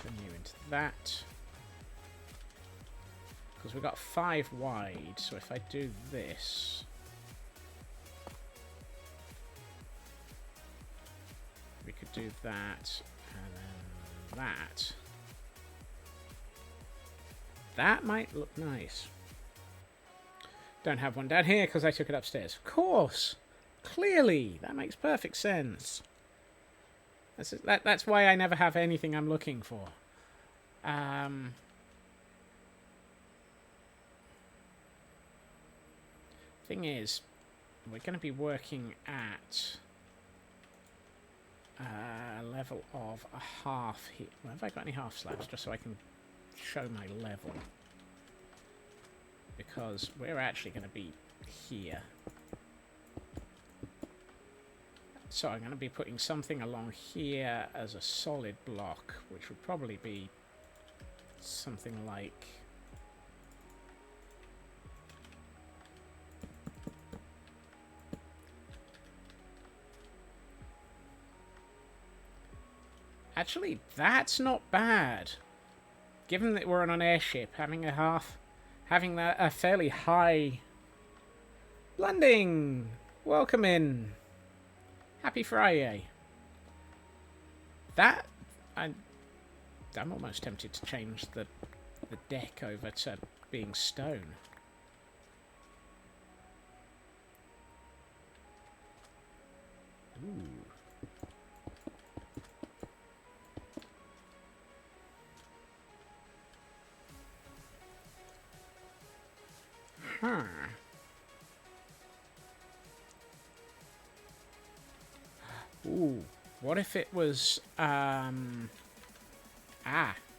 Turn you into that. Because we've got 5 wide, so if I do this... We could do that, and then that. That might look nice. Don't have one down here because I took it upstairs. Of course! Clearly! That makes perfect sense. That's why I never have anything I'm looking for. Thing is, we're going to be working at a level of a half here. Well, have I got any half slabs? Just so I can show my level. Because we're actually going to be here. So I'm going to be putting something along here as a solid block, which would probably be something like... Actually, that's not bad. Given that we're on an airship, having a fairly high landing. Welcome in. Happy Friday. That I'm almost tempted to change the deck over to being stone. Ooh. Huh. Ooh, what if it was,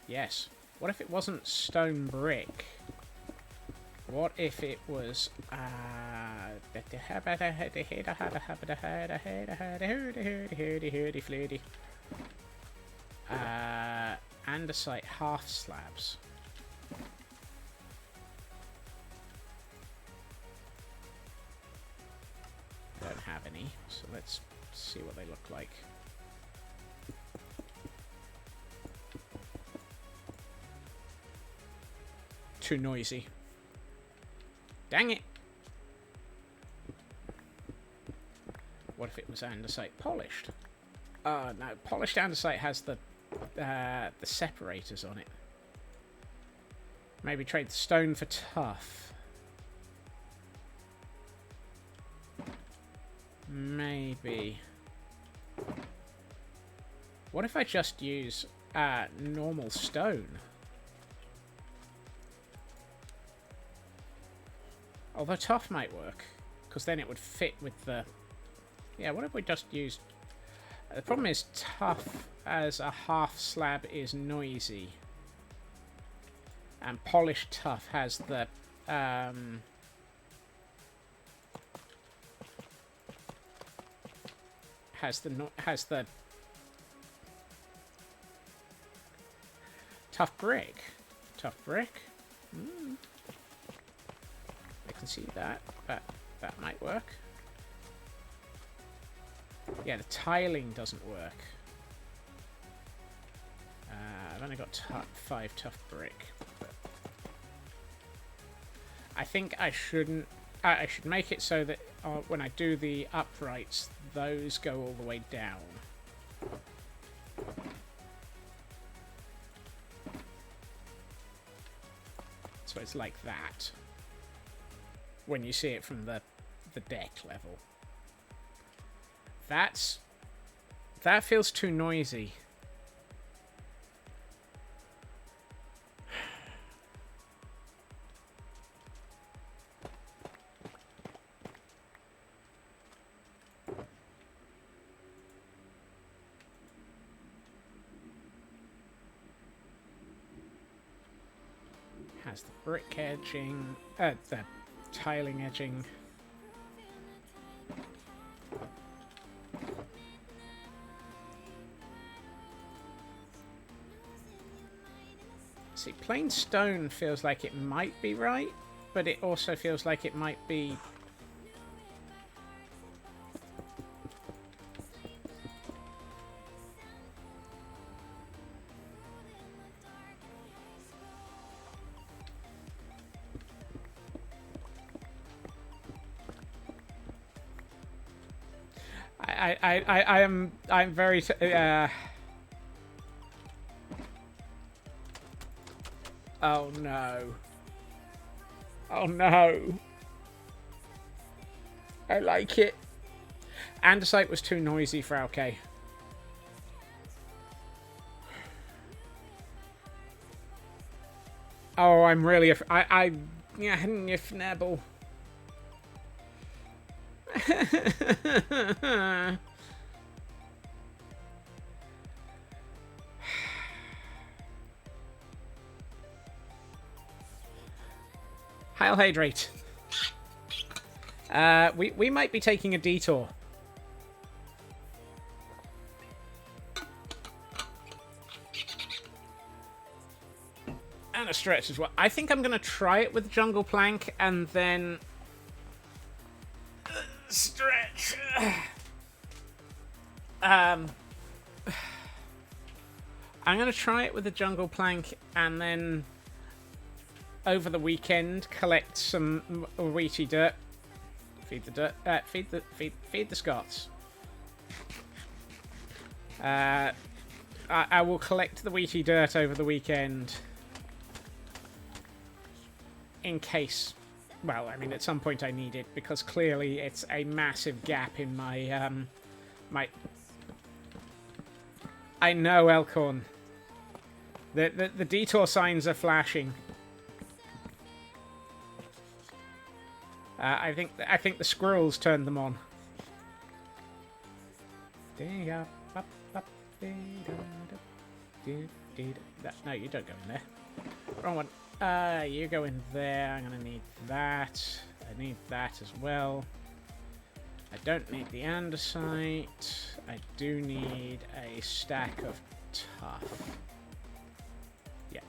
yes. What if it wasn't stone brick? What if it was, andesite half slabs? I don't have any, so let's see what they look like. Too noisy. Dang it! What if it was andesite polished? No, polished andesite has the separators on it. Maybe trade the stone for tough. Maybe. What if I just use normal stone? Although tough might work, because then it would fit with the... Yeah, what if we just used... The problem is tough as a half slab is noisy. And polished tough has the... has the tough brick. Tough brick. I can see that. That might work. Yeah, the tiling doesn't work. I've only got 5 tough brick. But I think I shouldn't. I should make it so that when I do the uprights, those go all the way down. So it's like that when you see it from the deck level. That feels too noisy. Has the brick edging, the tiling edging. See, plain stone feels like it might be right, but it also feels like it might be... I'm very... Oh no. Oh no. I like it. Andesite was too noisy for okay. Oh, I'm really... I hadn't if Nebel. Hail Hydrate. We might be taking a detour. And a stretch as well. I think I'm going to try it with Jungle Plank and then... stretch. I'm going to try it with the Jungle Plank and then... over the weekend, collect some wheaty dirt. Feed the dirt. Feed the Scots. I will collect the wheaty dirt over the weekend, in case. Well, I mean, at some point I need it because clearly it's a massive gap in my my. I know, Elkhorn. The detour signs are flashing. I think the squirrels turned them on. No, you don't go in there. Wrong one. You go in there. I'm gonna need that. I need that as well. I don't need the andesite. I do need a stack of tuff. Yeah.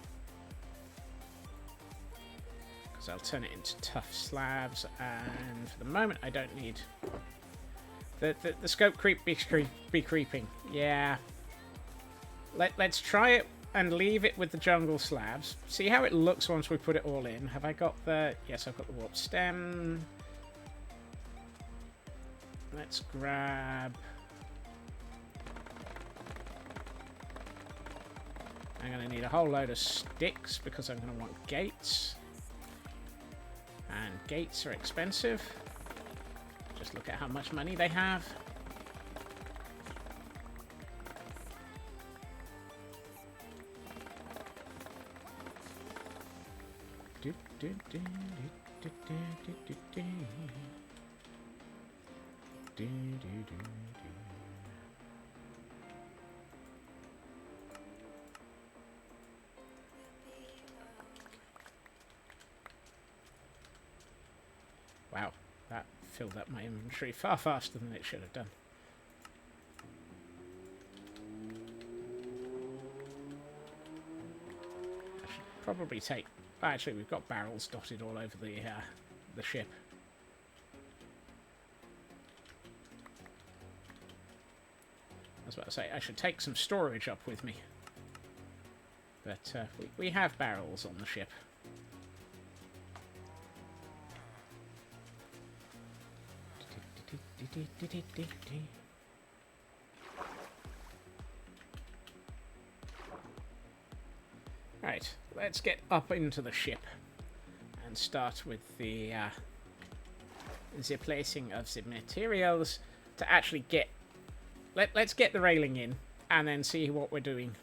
Because I'll turn it into tough slabs, and for the moment I don't need... The scope creep be creeping. Yeah. Let's try it and leave it with the jungle slabs. See how it looks once we put it all in. Have I got the... Yes, I've got the warp stem. Let's grab... I'm going to need a whole load of sticks because I'm going to want gates. And gates are expensive. Just look at how much money they have. Wow, that filled up my inventory far faster than it should have done. I should probably take... Actually, we've got barrels dotted all over the ship. I was about to say, I should take some storage up with me. But we have barrels on the ship. Right, let's get up into the ship and start with the placing of the materials to actually get let's get the railing in and then see what we're doing.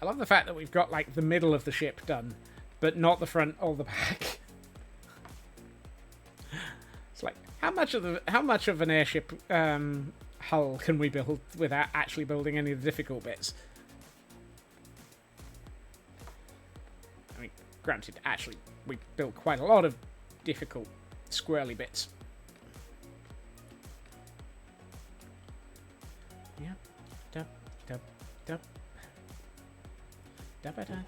I love the fact that we've got like the middle of the ship done, but not the front or the back. It's like how much of an airship hull can we build without actually building any of the difficult bits? I mean, granted, actually, we built quite a lot of difficult squirrely bits. Yep. Dup, dup, dup. Da -ba -da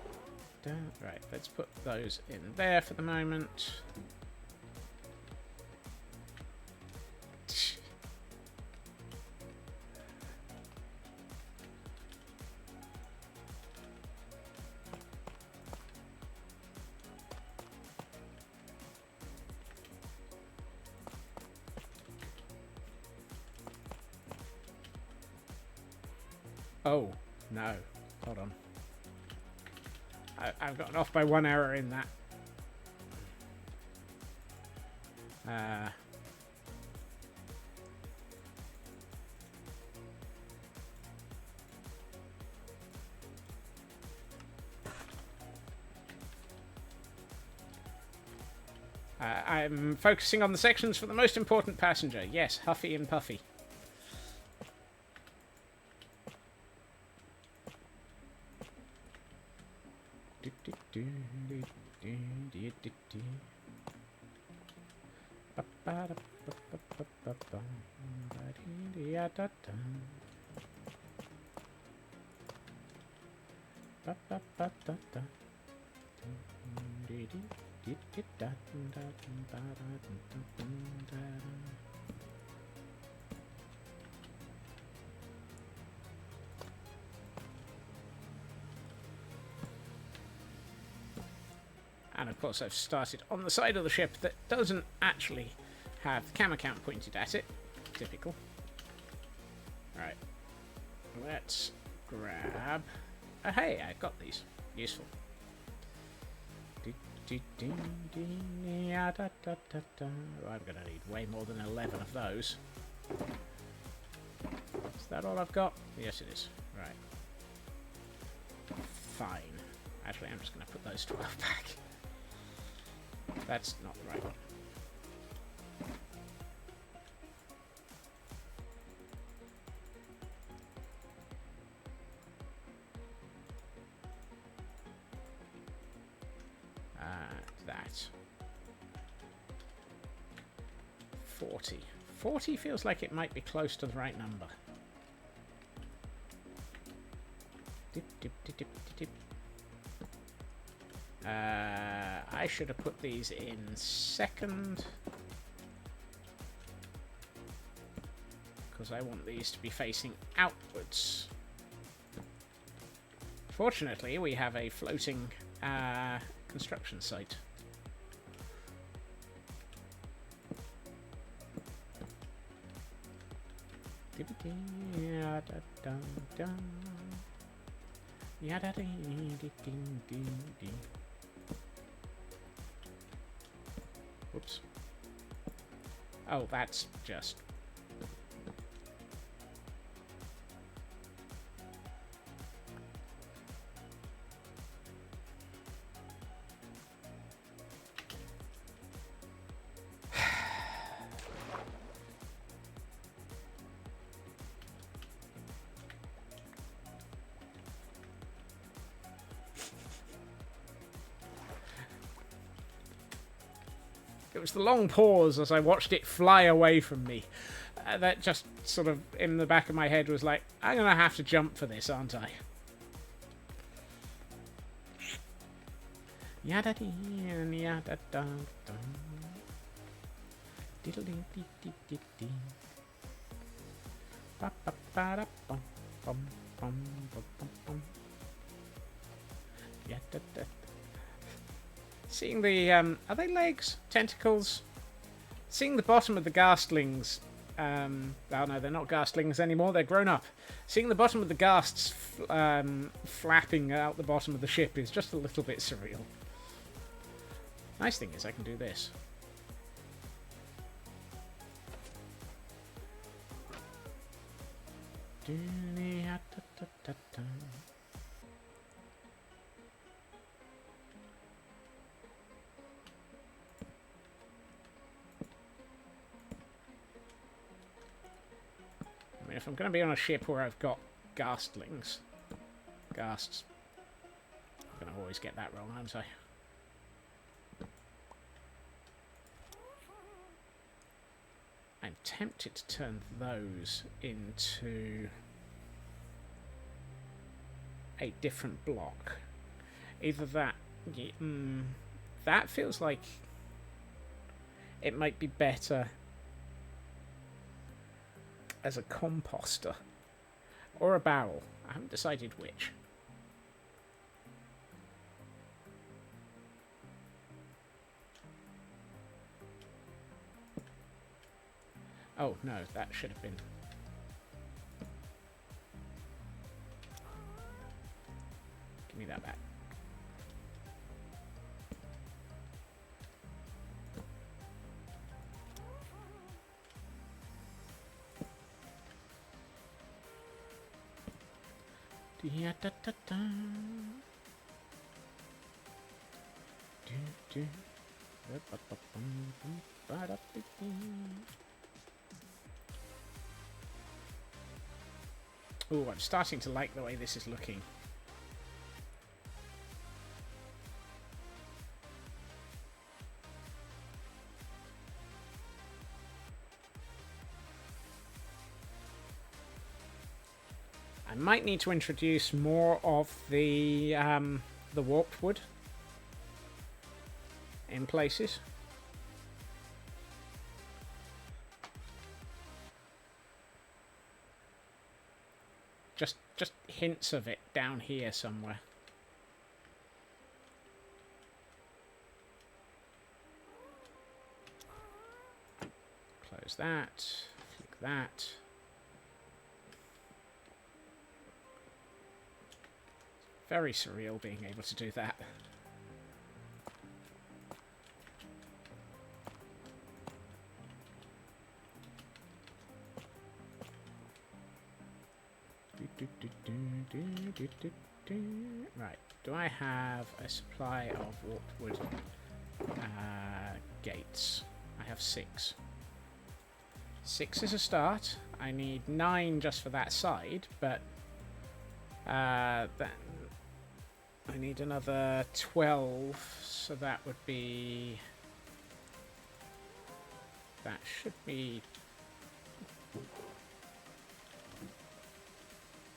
-da. Right, let's put those in there for the moment. Oh, no. Hold on. I've gotten off by one error in that. I'm focusing on the sections for the most important passenger. Yes, Huffy and Puffy. And of course I've started on the side of the ship that doesn't actually have the camera count pointed at it. Typical. Right. Let's grab... Oh, hey, I got these. Useful. Oh, I'm going to need way more than 11 of those. Is that all I've got? Yes, it is. Right. Fine. Actually, I'm just going to put those 12 back. That's not the right one. That. 40. 40 feels like it might be close to the right number. Dip, dip, dip, dip, dip. I should have put these in second, because I want these to be facing outwards. Fortunately, we have a floating construction site. Whoops. Oh, that's just... It was the long pause as I watched it fly away from me. That just sort of, in the back of my head, was like, I'm going to have to jump for this, aren't I? Seeing the, are they legs? Tentacles? Seeing the bottom of the ghasts, oh no, they're not ghasts anymore, they're grown up. Seeing the bottom of the ghasts flapping out the bottom of the ship is just a little bit surreal. Nice thing is I can do this. I mean, if I'm going to be on a ship where I've got ghasts, I'm going to always get that wrong, aren't I? I'm tempted to turn those into a different block. Either that... that feels like it might be better as a composter or a barrel. I haven't decided which. Oh no, that should have been... Give me that back. Oh, I'm starting to like the way this is looking. I might need to introduce more of the warped wood in places. Just hints of it down here somewhere. Close that. Flick that. Very surreal being able to do that. Right, do I have a supply of warped wood gates? I have 6. 6 is a start. I need 9 just for that side, but then I need another 12, so that would be... That should be...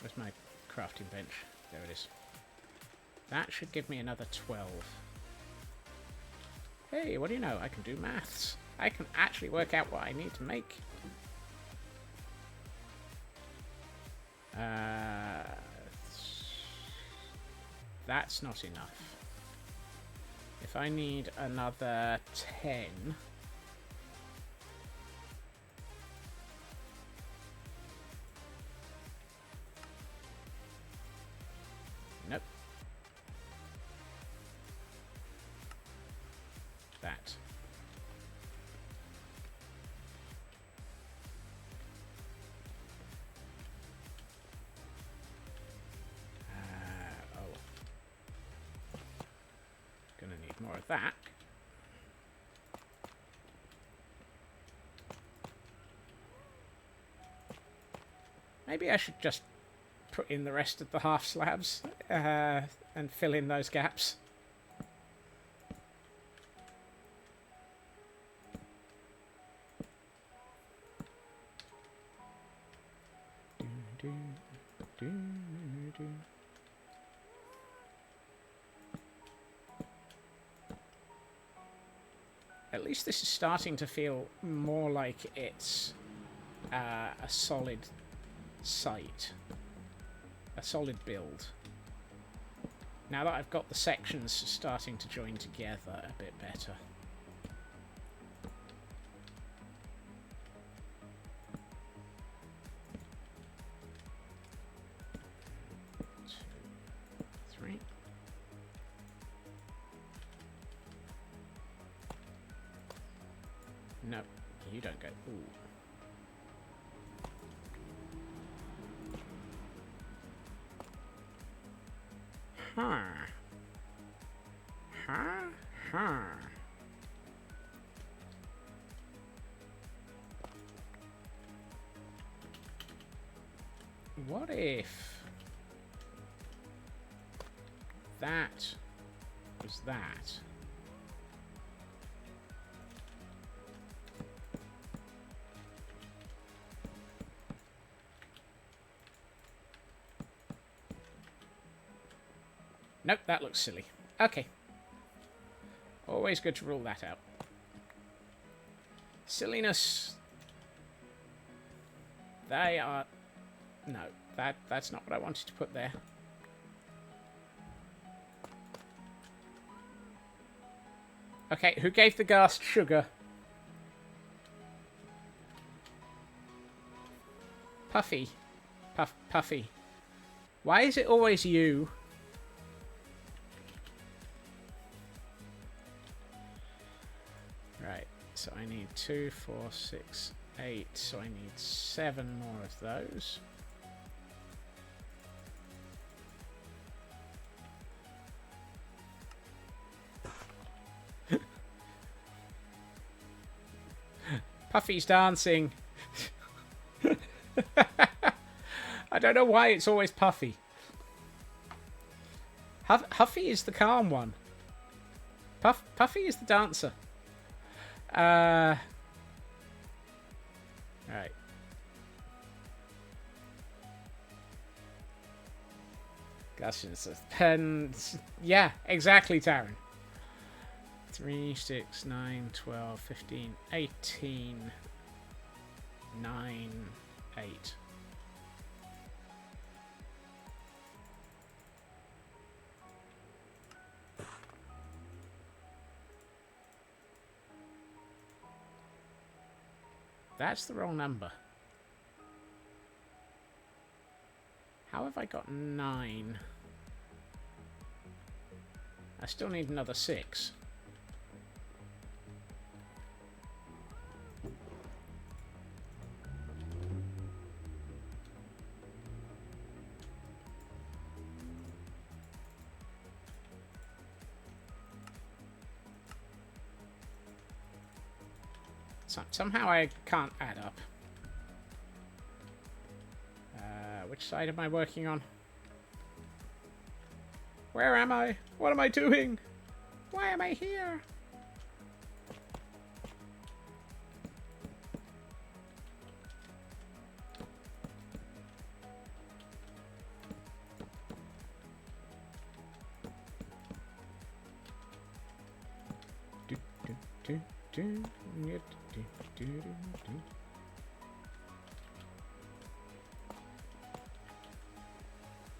Where's my crafting bench? There it is. That should give me another 12. Hey, what do you know? I can do maths. I can actually work out what I need to make. That's not enough. If I need another 10... Nope. That. Oh. Gonna need more of that. Maybe I should just put in the rest of the half slabs and fill in those gaps. At least this is starting to feel more like it's a solid site. A solid build. Now that I've got the sections starting to join together a bit better. No, you don't go. Ooh. Huh. Huh? Huh. What if that was that? Nope, that looks silly. Okay. Always good to rule that out. Silliness. They are... No, that's not what I wanted to put there. Okay, who gave the ghast sugar? Puffy. Puffy. Why is it always you? Right, so I need 2, 4, 6, 8. So I need 7 more of those. Puffy's dancing. I don't know why it's always Puffy. Huffy is the calm one. Puffy is the dancer. Right. Gushes of pens. Yeah, exactly, Taryn. 3, 6, 9, 12, 15, 18, 9, 8. That's the wrong number. How have I got 9? I still need another 6. Somehow I can't add up. Which side am I working on? Where am I? What am I doing? Why am I here?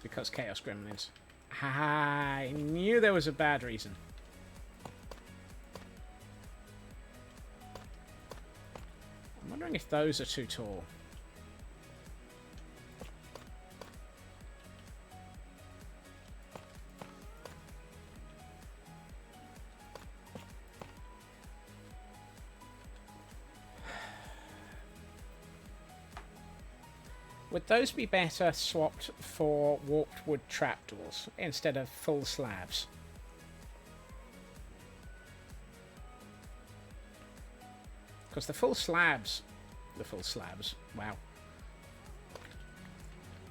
Because Chaos Gremlins. I knew there was a bad reason. I'm wondering if those are too tall. Would those be better swapped for warped wood trapdoors instead of full slabs? Because the full slabs, wow.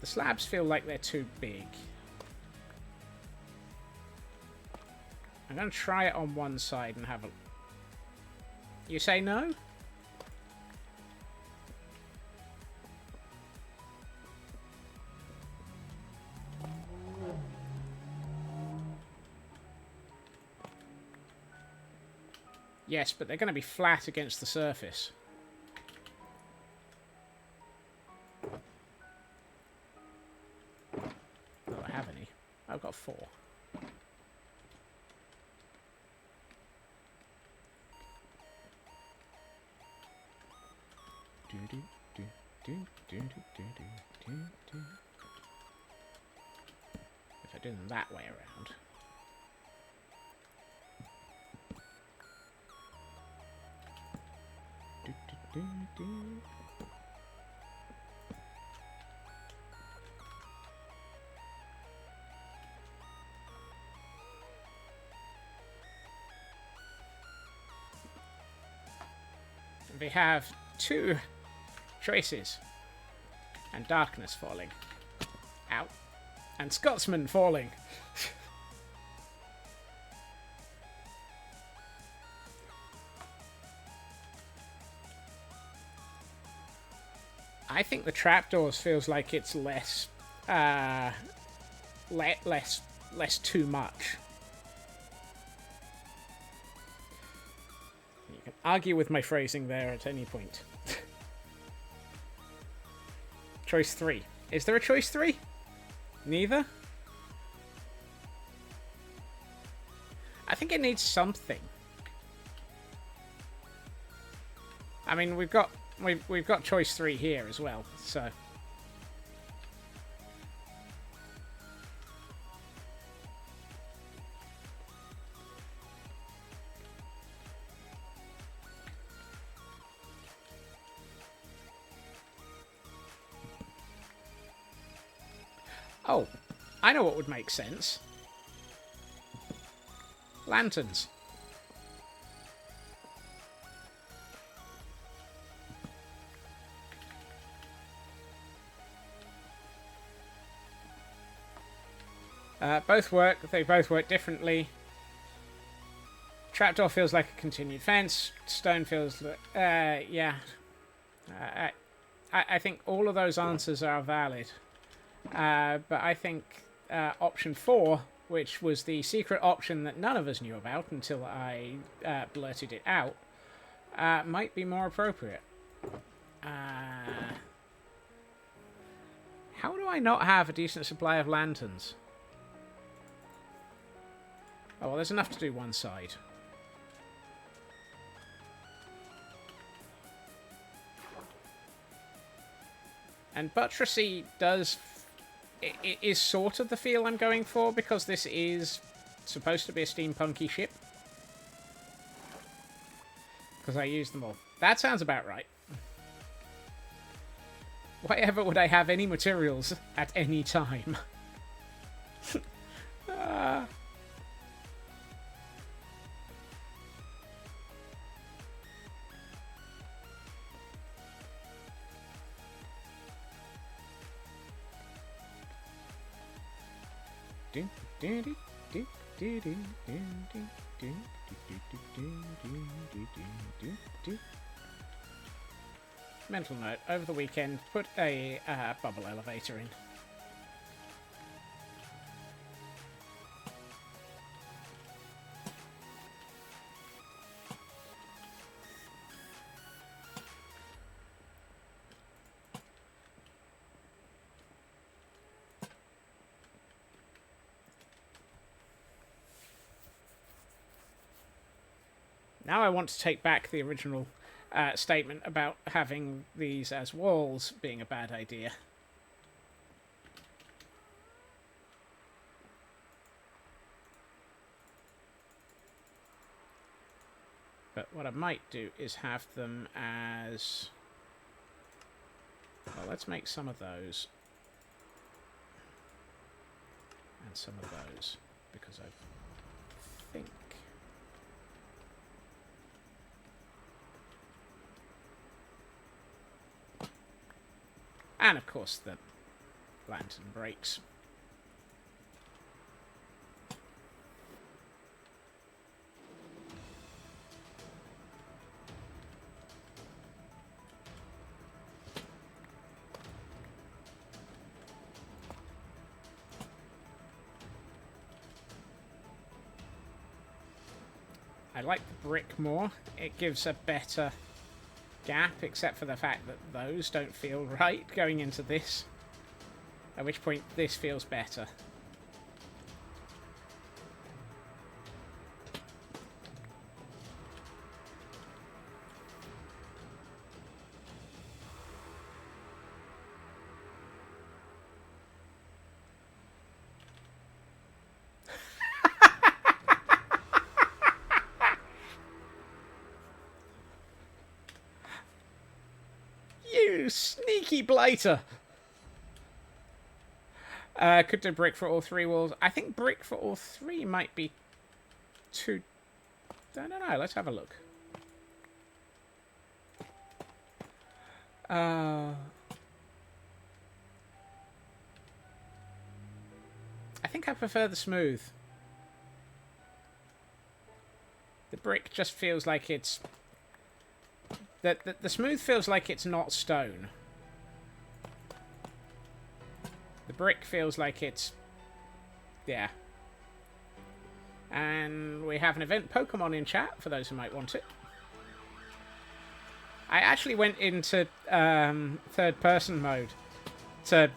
The slabs feel like they're too big. I'm going to try it on one side and have a... You say no? Yes, but they're going to be flat against the surface. Do I have any? I've got 4. If I do them that way around. We have 2 choices. And darkness falling. Out. And Scotsman falling. I think the trapdoors feels like it's less too much. You can argue with my phrasing there at any point. Choice 3. Is there a choice 3? Neither? I think it needs something. I mean, we've got choice 3 here as well, so. Oh, I know what would make sense. Lanterns. Both work. They both work differently. Trapdoor feels like a continued fence. Stone feels like... yeah. I think all of those answers are valid. But I think option 4, which was the secret option that none of us knew about until I blurted it out, might be more appropriate. How do I not have a decent supply of lanterns? Oh, well, there's enough to do one side. And buttressy does... It is sort of the feel I'm going for, because this is supposed to be a steampunky ship. Because I use them all. That sounds about right. Why ever would I have any materials at any time? Mental note, over the weekend, put a bubble elevator in. Now I want to take back the original statement about having these as walls being a bad idea. But what I might do is have them as... Well, let's make some of those. And some of those. Because I think... And, of course, the lantern breaks. I like the brick more. It gives a better gap, except for the fact that those don't feel right going into this. At which point this feels better. You sneaky blighter! Could do brick for all 3 walls. I think brick for all 3 might be too... I don't know, let's have a look. I think I prefer the smooth. The brick just feels like it's... The smooth feels like it's not stone. The brick feels like it's... Yeah. And we have an event Pokemon in chat, for those who might want it. I actually went into third-person mode to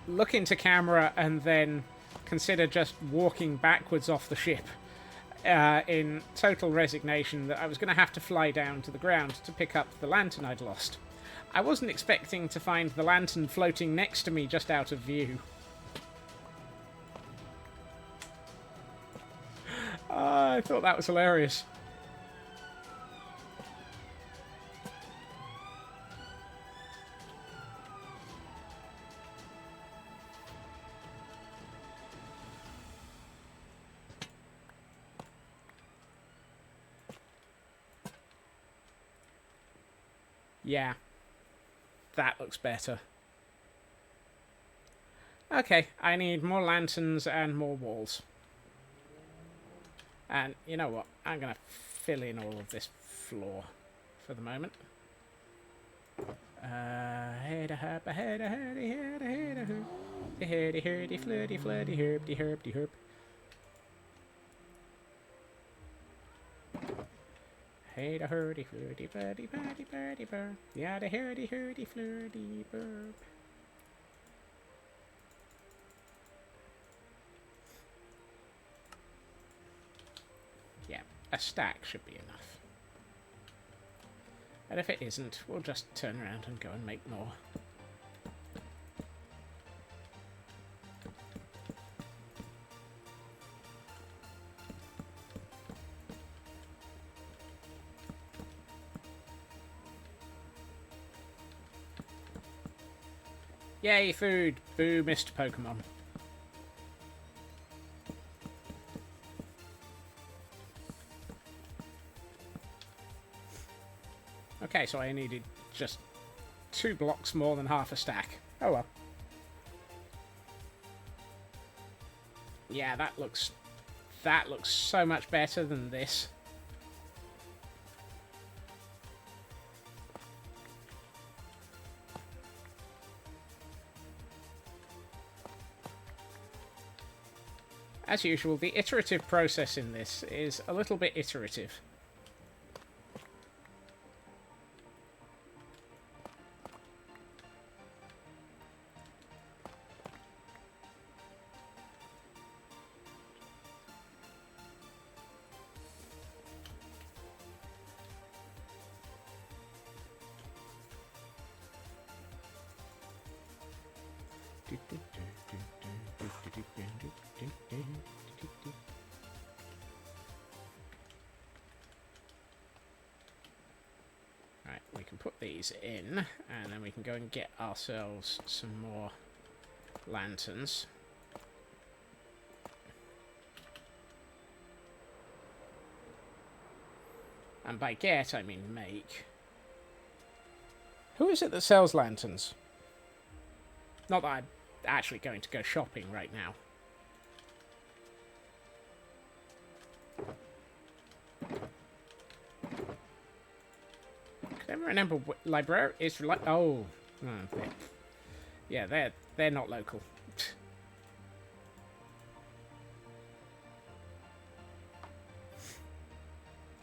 look into camera and then consider just walking backwards off the ship in total resignation that I was going to have to fly down to the ground to pick up the lantern I'd lost. I wasn't expecting to find the lantern floating next to me just out of view. I thought that was hilarious. Yeah, that looks better. Okay, I need more lanterns and more walls. And you know what? I'm going to fill in all of this floor for the moment. Head a herp, a head a herdy, head a head a herp. The herdy herdy flirty flirty herp, de herp, de herp. Hey the hurdy flirty flirty flirty flirty burp. Yeah, the hurdy hurdy flirty burp. Yeah, a stack should be enough. And if it isn't, we'll just turn around and go and make more. Yay, food! Boo, Mr. Pokemon. Okay, so I needed just 2 blocks more than half a stack. Oh well. Yeah, that looks so much better than this. As usual, the iterative process in this is a little bit iterative. Right, we can put these in, and then we can go and get ourselves some more lanterns. And by get, I mean make. Who is it that sells lanterns? Not that I'm actually going to go shopping right now. Can I ever remember what library is like? Oh, yeah, they're not local.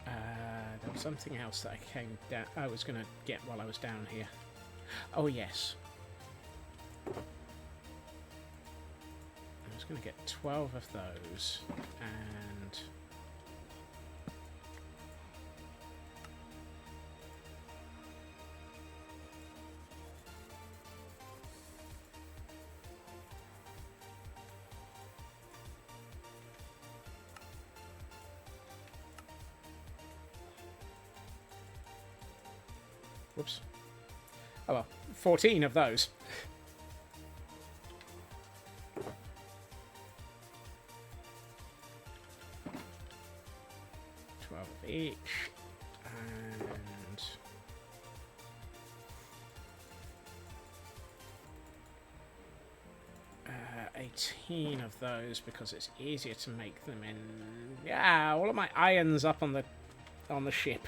There was something else that I was gonna get while I was down here. Oh yes. I was going to get 12 of those, and... Whoops. Oh well, 14 of those. 12 of each, and 14 of those because it's easier to make them in... Yeah, all of my irons up on the ship.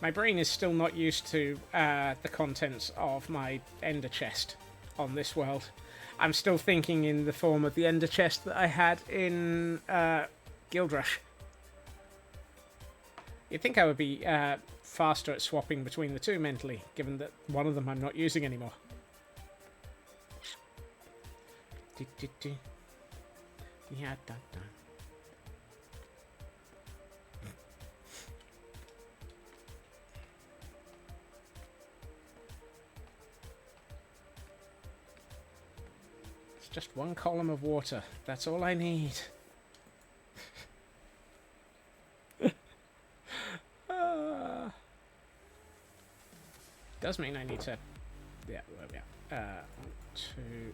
My brain is still not used to the contents of my ender chest on this world. I'm still thinking in the form of the ender chest that I had in Guild Rush. You'd think I would be faster at swapping between the two mentally, given that one of them I'm not using anymore. Yeah, dun, dun. It's just one column of water. That's all I need. Does mean I need to... Yeah, there we are. 1, 2...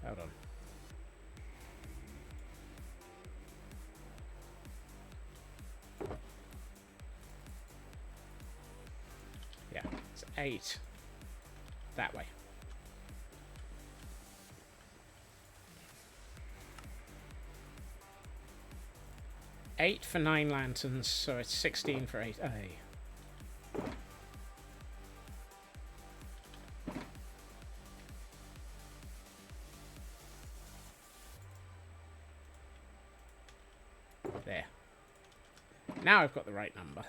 Hold on. Yeah, it's 8. That way. 8 for 9 lanterns, so it's 16 for 8. There. Now I've got the right number.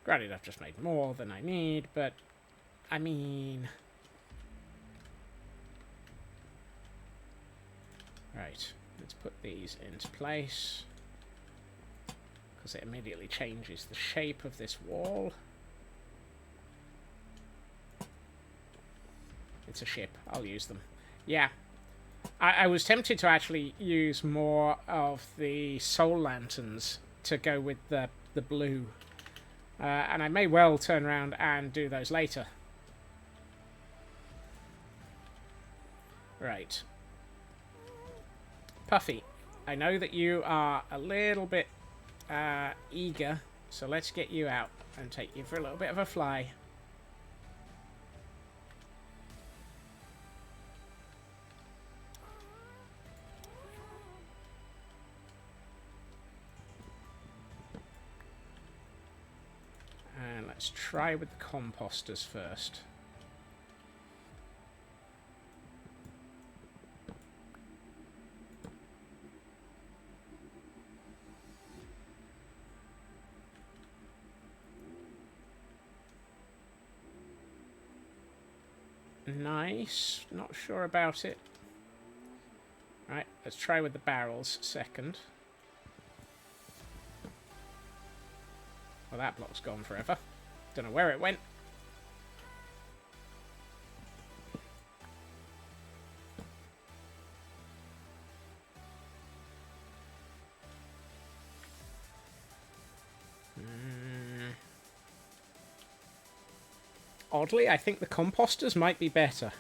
Granted, I've just made more than I need, but I mean... Right, let's put these into place, because it immediately changes the shape of this wall. It's a ship, I'll use them. Yeah, I was tempted to actually use more of the soul lanterns to go with the blue, and I may well turn around and do those later. Right. Puffy, I know that you are a little bit eager, so let's get you out and take you for a little bit of a fly. And let's try with the composters first. Nice. Not sure about it. Right, let's try with the barrels second. Well, that block's gone forever. Don't know where it went. Oddly, I think the composters might be better.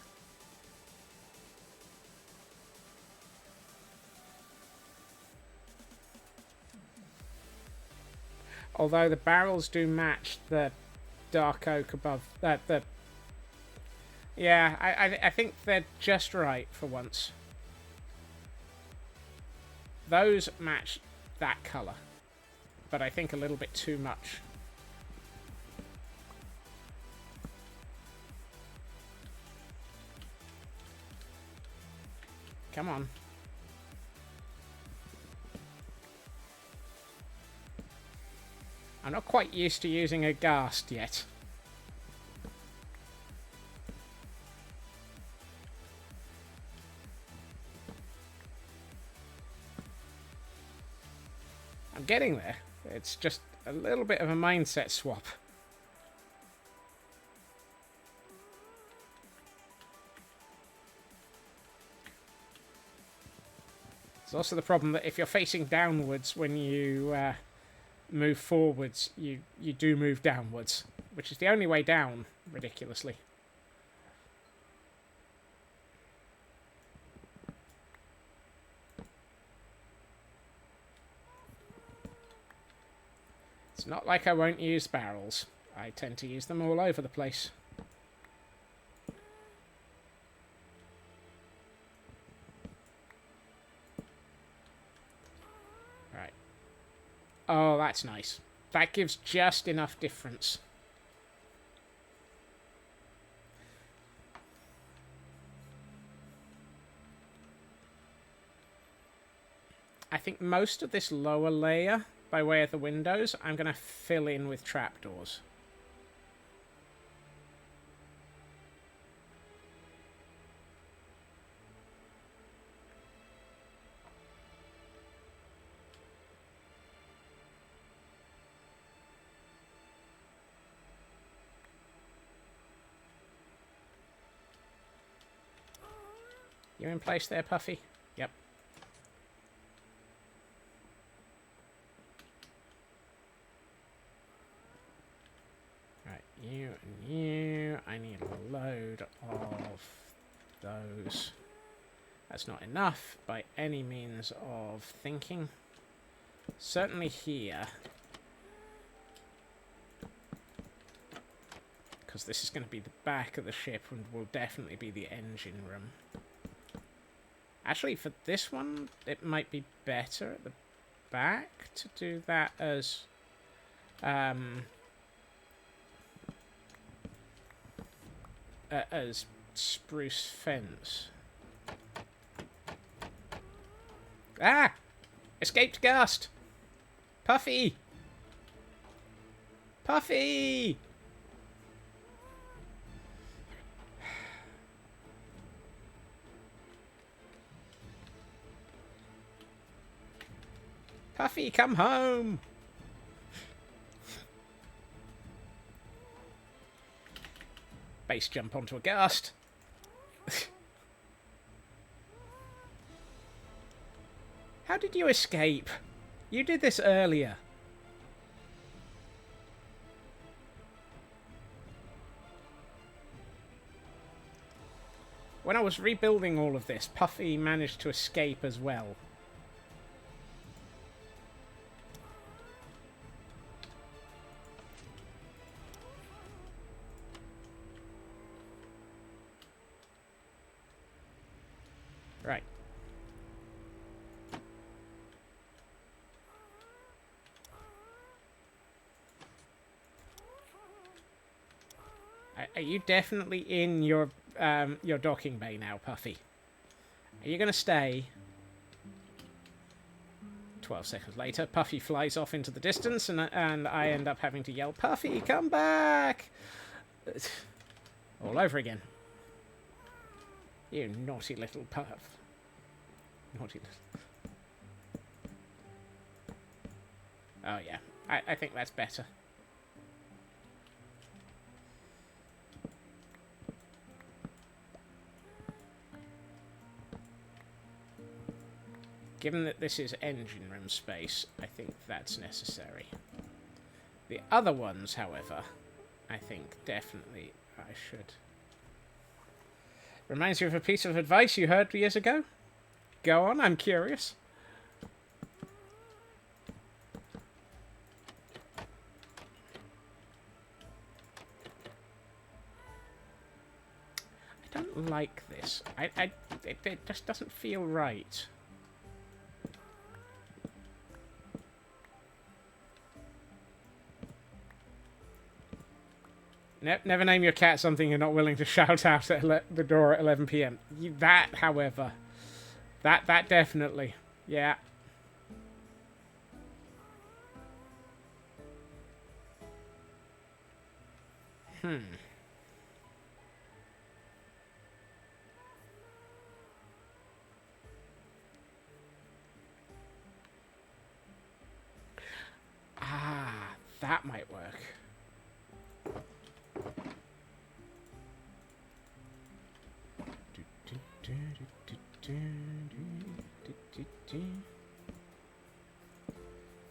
Although the barrels do match the dark oak above that. Yeah, I think they're just right for once. Those match that colour, but I think a little bit too much. Come on. I'm not quite used to using a ghast yet. I'm getting there. It's just a little bit of a mindset swap. It's also the problem that if you're facing downwards when you move forwards, you do move downwards, which is the only way down, ridiculously. It's not like I won't use barrels. I tend to use them all over the place. Right. Oh, that's nice. That gives just enough difference. I think most of this lower layer, by way of the windows, I'm going to fill in with trapdoors. You in place there, Puffy? Yep. Right, you and you. I need a load of those. That's not enough by any means of thinking. Certainly here. Because this is going to be the back of the ship and will definitely be the engine room. Actually, for this one, it might be better at the back to do that as spruce fence. Ah! Escaped ghast! Puffy! Puffy! Puffy, come home! Base jump onto a ghast. How did you escape? You did this earlier. When I was rebuilding all of this, Puffy managed to escape as well. Right. Are you definitely in your docking bay now, Puffy? Are you going to stay? 12 seconds later, Puffy flies off into the distance, and I end up having to yell, Puffy, come back! All over again. You naughty little puff. Naughty little... Oh, yeah. I think that's better. Given that this is engine room space, I think that's necessary. The other ones, however, I think definitely I should. Reminds you of a piece of advice you heard years ago? Go on, I'm curious. I don't like this. It just doesn't feel right. Never name your cat something you're not willing to shout out at the door at 11 p.m. That, however, that definitely, yeah. Ah, that might work.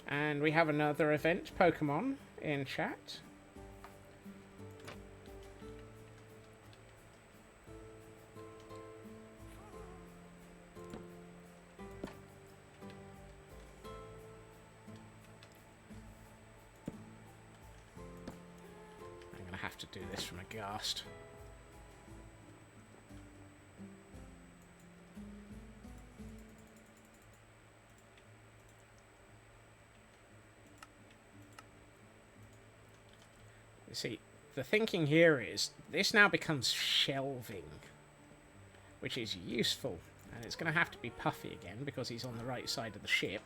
And we have another event Pokemon in chat. I'm going to have to do this from a ghast. See, the thinking here is this now becomes shelving, which is useful, and it's going to have to be Puffy again because he's on the right side of the ship.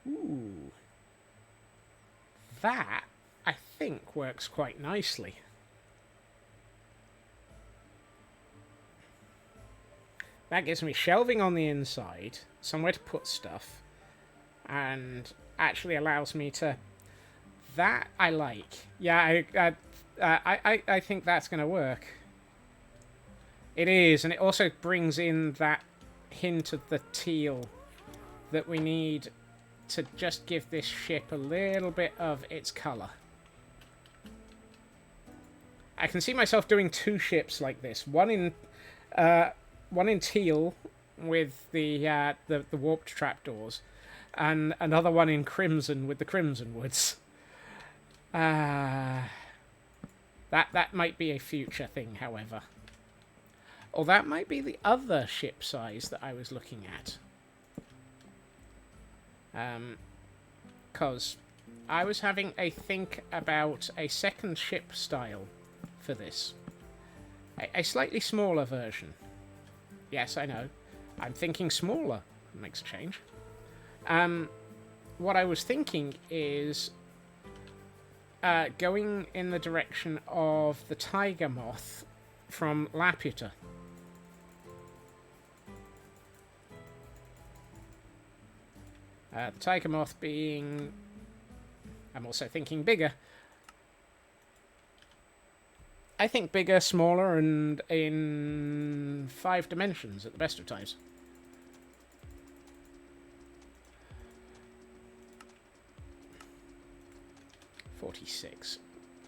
Ooh. That, I think, works quite nicely. That gives me shelving on the inside, somewhere to put stuff, and actually allows me to... That I like. Yeah, I think that's going to work. It is, and it also brings in that hint of the teal that we need to just give this ship a little bit of its colour. I can see myself doing two ships like this. One in teal with the warped trapdoors, and another one in crimson with the crimson woods. That might be a future thing, however. Or that might be the other ship size that I was looking at. Because I was having a think about a second ship style for this. A slightly smaller version. Yes, I know. I'm thinking smaller. Makes a change. What I was thinking is going in the direction of the tiger moth from Laputa. The tiger moth being... I'm also thinking bigger. I think bigger, smaller, and in 5 dimensions at the best of times. $46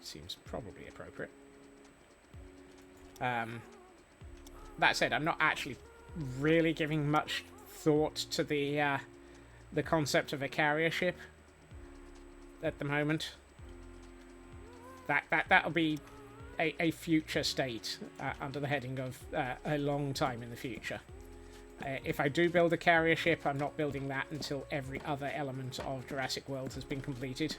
seems probably appropriate. That said, I'm not actually really giving much thought to the concept of a carrier ship at the moment. That'll be a future state under the heading of a long time in the future. If I do build a carrier ship, I'm not building that until every other element of Jurassic World has been completed.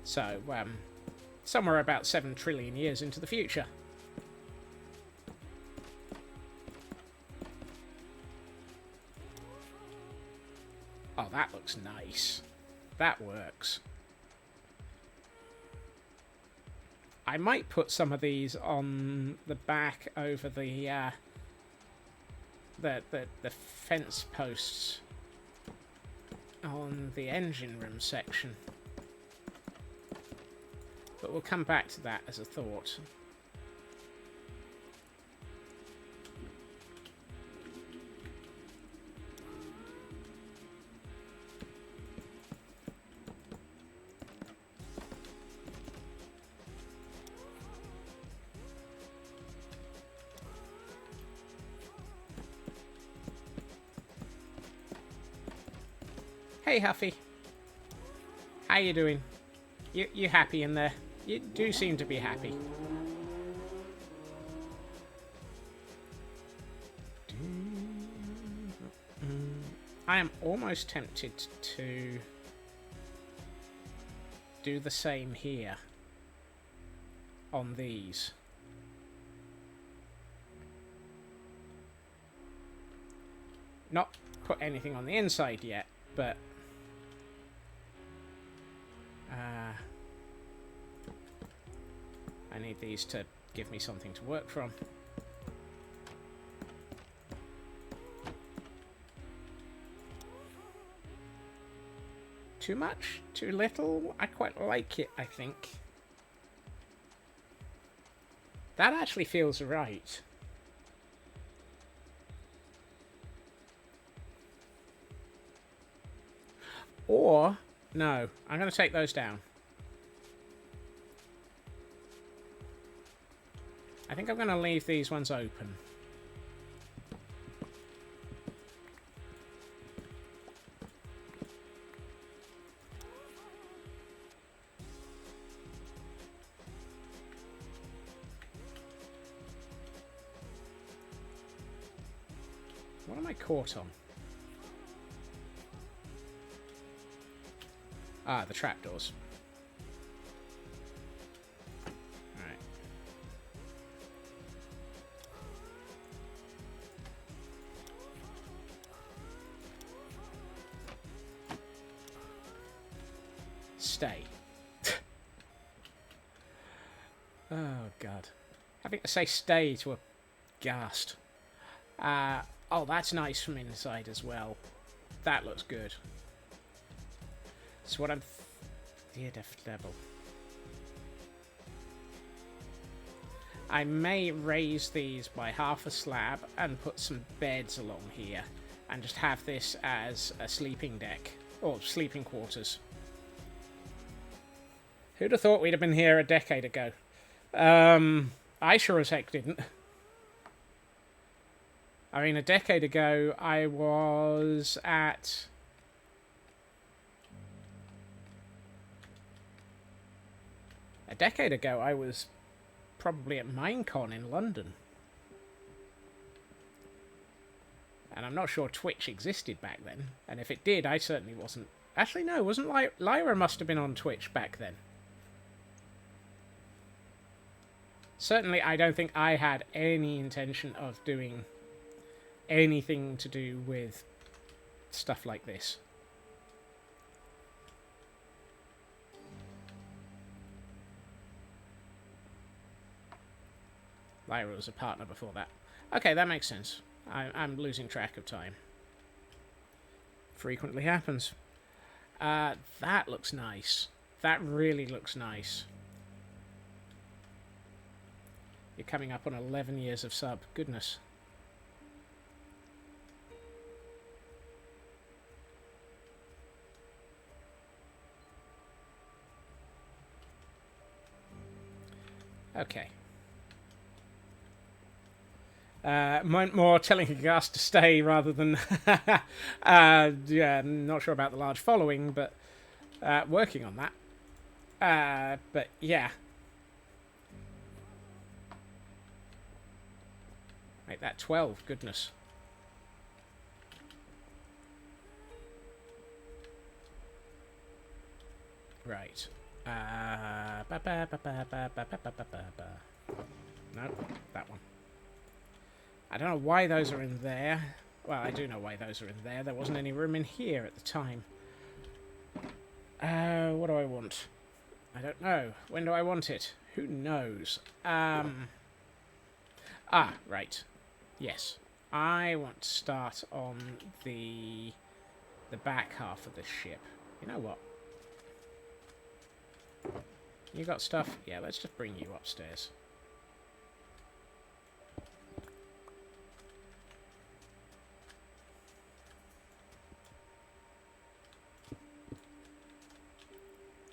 So, somewhere about 7 trillion years into the future. Oh, that looks nice. That works. I might put some of these on the back over the fence posts on the engine room section. But we'll come back to that as a thought. Hey Huffy, how you doing? You happy in there? You do seem to be happy. I am almost tempted to do the same here on these. Not put anything on the inside yet, but I need these to give me something to work from. Too much? Too little? I quite like it, I think. That actually feels right. Or, no, I'm going to take those down. I think I'm going to leave these ones open. What am I caught on? Ah, the trapdoors. Alright. Stay. Oh, God. Having to say stay to a ghast. Oh, that's nice from inside as well. That looks good. So what I'm... Dear devil. I may raise these by half a slab and put some beds along here. And just have this as a sleeping deck. Or sleeping quarters. Who'd have thought we'd have been here a decade ago? I sure as heck didn't. I mean, a decade ago, I was at... A decade ago, I was probably at Minecon in London. And I'm not sure Twitch existed back then. And if it did, I certainly wasn't... Actually, no, wasn't Lyra must have been on Twitch back then. Certainly, I don't think I had any intention of doing anything to do with stuff like this. Lyra was a partner before that. Okay, that makes sense. I'm losing track of time. Frequently happens. That looks nice. That really looks nice. You're coming up on 11 years of sub. Goodness. Okay. Meant more telling a ghast to stay rather than... yeah, not sure about the large following, but working on that. But yeah. Make that 12, goodness. Right. No, that one. I don't know why those are in there. Well, I do know why those are in there. There wasn't any room in here at the time. What do I want? I don't know. When do I want it? Who knows? Ah, right. Yes. I want to start on the back half of the ship. You know what? You got stuff? Yeah, let's just bring you upstairs.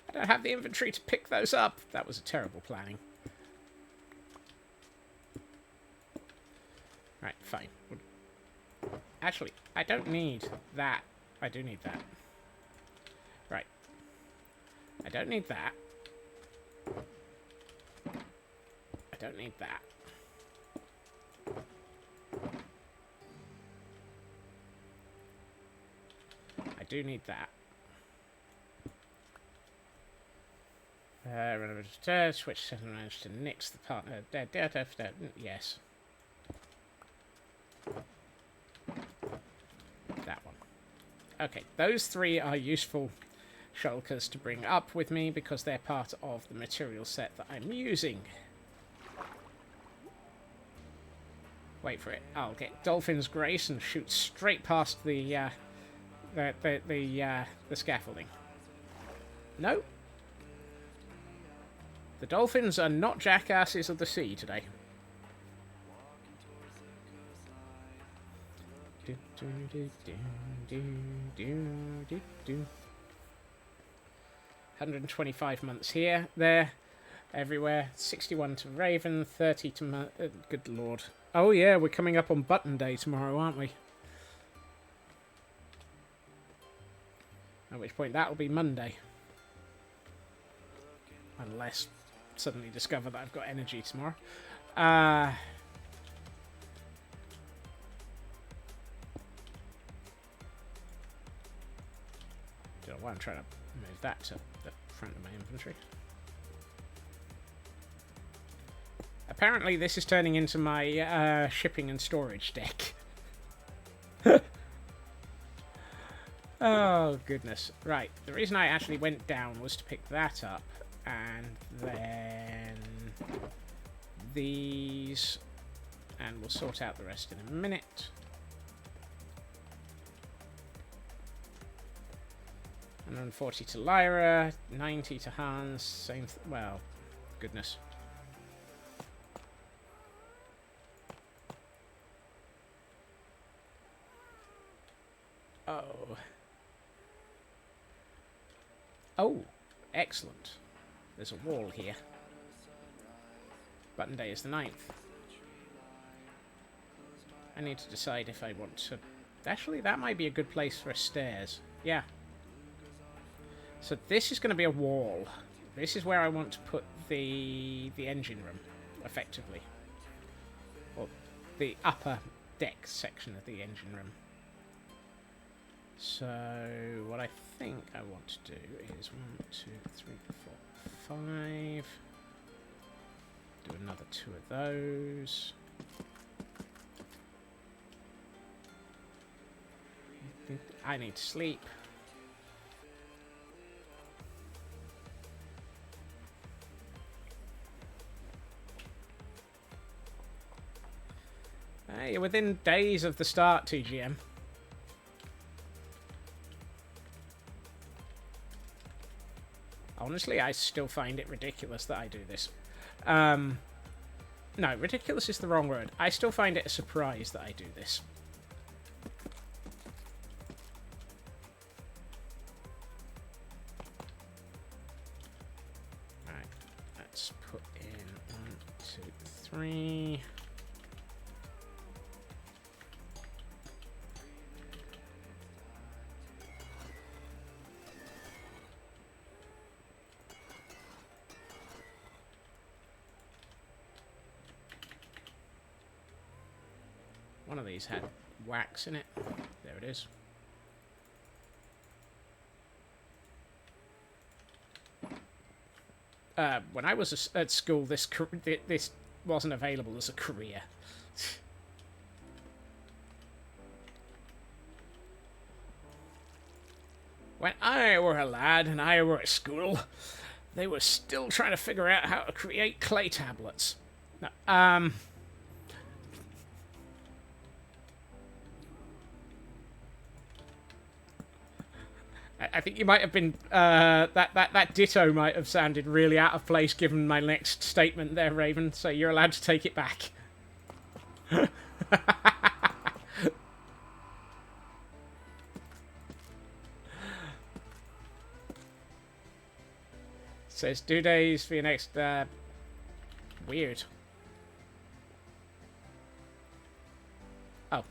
I don't have the inventory to pick those up. That was a terrible planning. Right, fine. Actually, I don't need that. I do need that. Right. I don't need that. I don't need that. I do need that. Switch managed to nix the partner. Yes. That one. Okay, those three are useful shulkers to bring up with me because they're part of the material set that I'm using. Wait for it. I'll get Dolphin's Grace and shoot straight past the scaffolding. No. The dolphins are not jackasses of the sea today. 125 months here, there, everywhere. 61 to Raven, 30 to... good lord. Oh yeah, we're coming up on Button Day tomorrow, aren't we? At which point that will be Monday. Unless suddenly discover that I've got energy tomorrow. Don't know why I'm trying to move that to the front of my inventory. Apparently this is turning into my shipping and storage deck. Oh, goodness. Right, the reason I actually went down was to pick that up, and then these, and we'll sort out the rest in a minute. And then 40 to Lyra, 90 to Hans, same, well, goodness. Oh. Oh, excellent. There's a wall here. Button Day is the 9th. I need to decide if I want to... Actually, that might be a good place for stairs. Yeah. So this is going to be a wall. This is where I want to put the engine room, effectively. Or the upper deck section of the engine room. So, what I think I want to do is 1, 2, 3, 4, 5. Do another 2 of those. I need to sleep. You're within days of the start, TGM. Honestly, I still find it ridiculous that I do this. No, ridiculous is the wrong word. I still find it a surprise that I do this. Alright, let's put in 1, 2, 3... One of these had wax in it. There it is. When I was at school, this wasn't available as a career. When I were a lad and I were at school, they were still trying to figure out how to create clay tablets. Now, I think you might have been that ditto might have sounded really out of place given my next statement there, Raven. So you're allowed to take it back. Says due days for your next weird. Oh,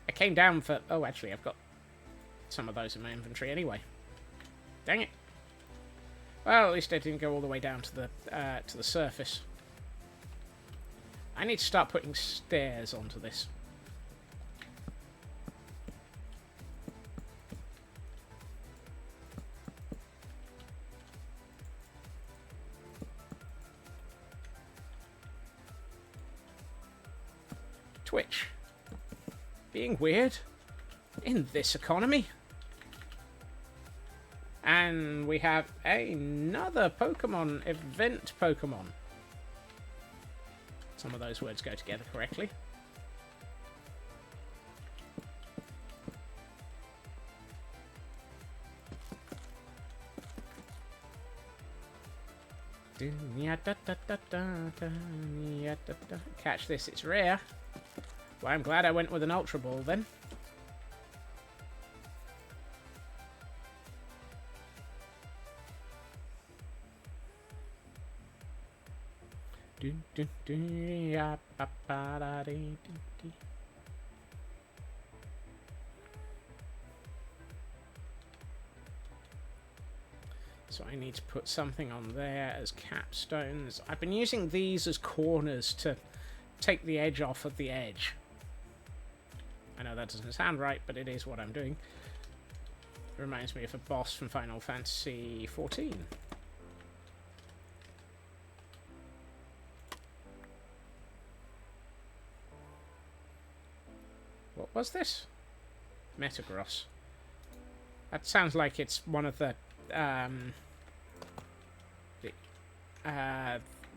I came down for. Oh, actually, I've got some of those in my inventory anyway. Dang it. Well, at least I didn't go all the way down to the surface. I need to start putting stairs onto this. Twitch. Being weird in this economy. And we have another Pokemon event Pokemon. Some of those words go together correctly. Catch this, it's rare. Well, I'm glad I went with an Ultra Ball then. So I need to put something on there as capstones. I've been using these as corners to take the edge off of the edge. I know that doesn't sound right, but it is what I'm doing. It reminds me of a boss from Final Fantasy XIV. What was this? Metagross. That sounds like it's one of the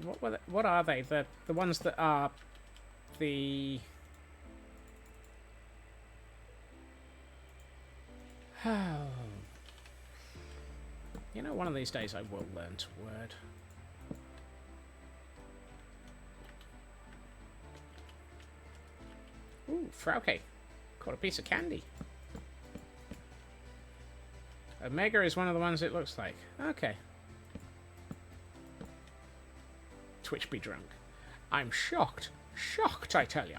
what are they? The ones that are the you know, one of these days I will learn to word. Ooh, friyay. Caught a piece of candy. Omega is one of the ones it looks like. Okay. Twitch be drunk. I'm shocked. Shocked, I tell ya.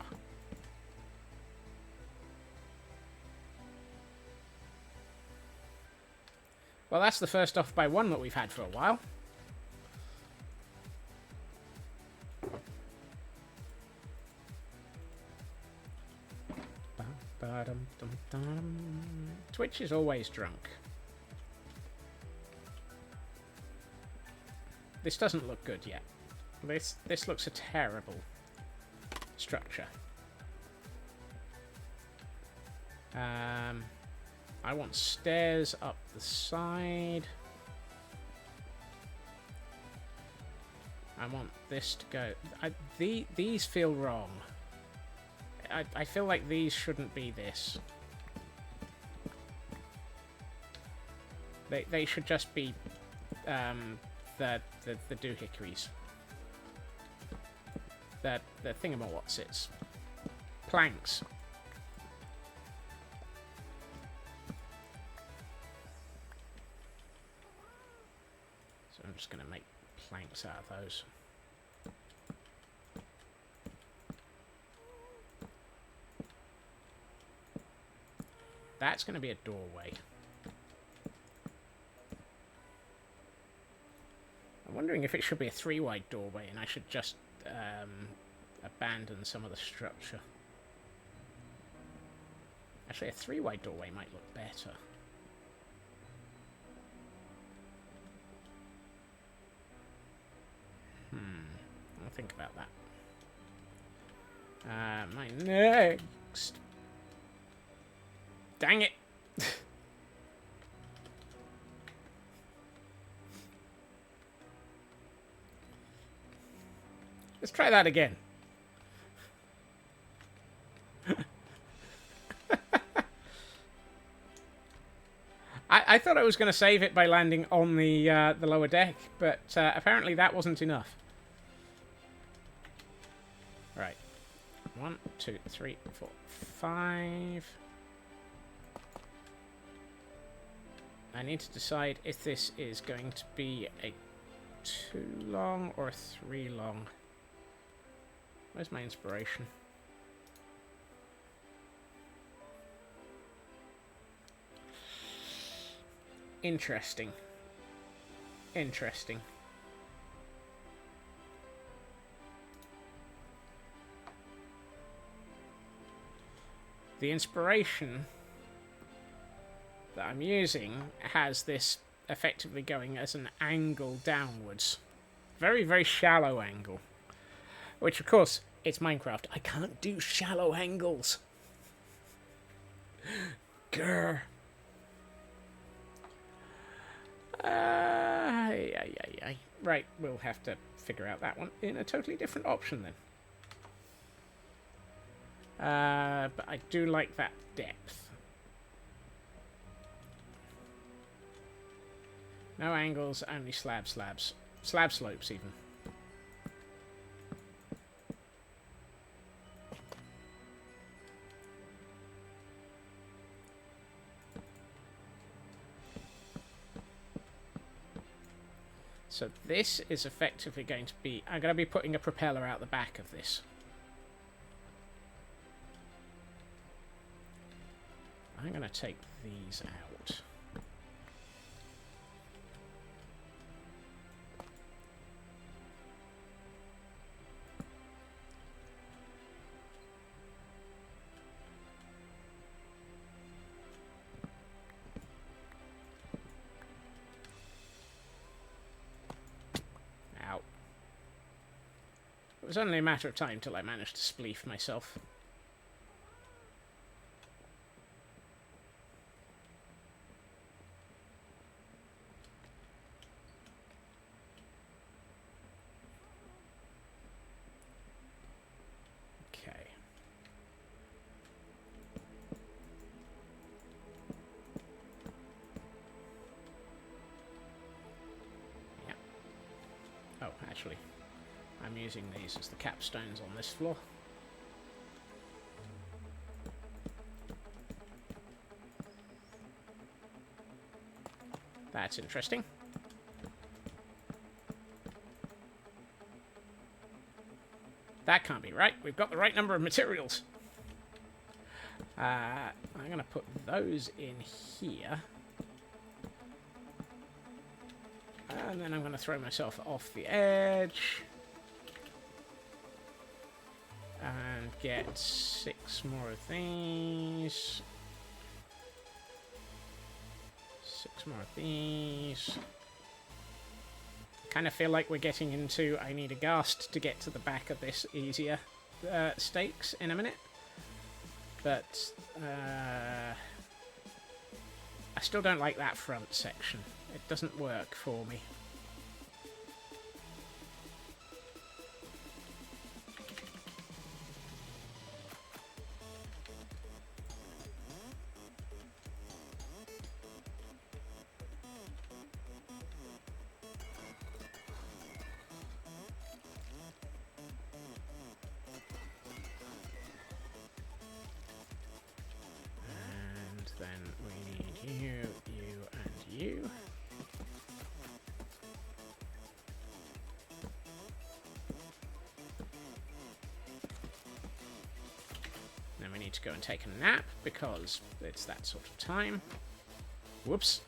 Well, that's the first off by one that we've had for a while. Twitch is always drunk. This doesn't look good yet. This looks a terrible structure. I want stairs up the side. I want this to go... these feel wrong. I feel like these shouldn't be this. They should just be the doohickeys. The thingamawhatsits. Planks. So I'm just going to make planks out of those. That's going to be a doorway. I'm wondering if it should be a 3-wide doorway and I should just abandon some of the structure. Actually, a 3-wide doorway might look better. I'll think about that. My next... Dang it! Let's try that again. I thought I was going to save it by landing on the lower deck, but apparently that wasn't enough. Right. 1, 2, 3, 4, 5. I need to decide if this is going to be a 2 long or a 3 long. Where's my inspiration? Interesting. Interesting. The inspiration that I'm using has this effectively going as an angle downwards. Very, very shallow angle. Which, of course, it's Minecraft. I can't do shallow angles. Grr. friyay. Right, we'll have to figure out that one in a totally different option then. But I do like that depth. No angles, only slabs. Slab slopes, even. So this is effectively going to be... I'm going to be putting a propeller out the back of this. I'm going to take these out. Ow. It was only a matter of time till I managed to spleef myself. Actually, I'm using these as the capstones on this floor. That's interesting. That can't be right. We've got the right number of materials. I'm going to put those in here. And then I'm going to throw myself off the edge. And get 6 more of these. 6 more of these. Kind of feel like we're getting into I need a ghast to get to the back of this easier stakes in a minute. But I still don't like that front section. It doesn't work for me. And then we need you, and you. Then we need to go and take a nap because it's that sort of time. Whoops.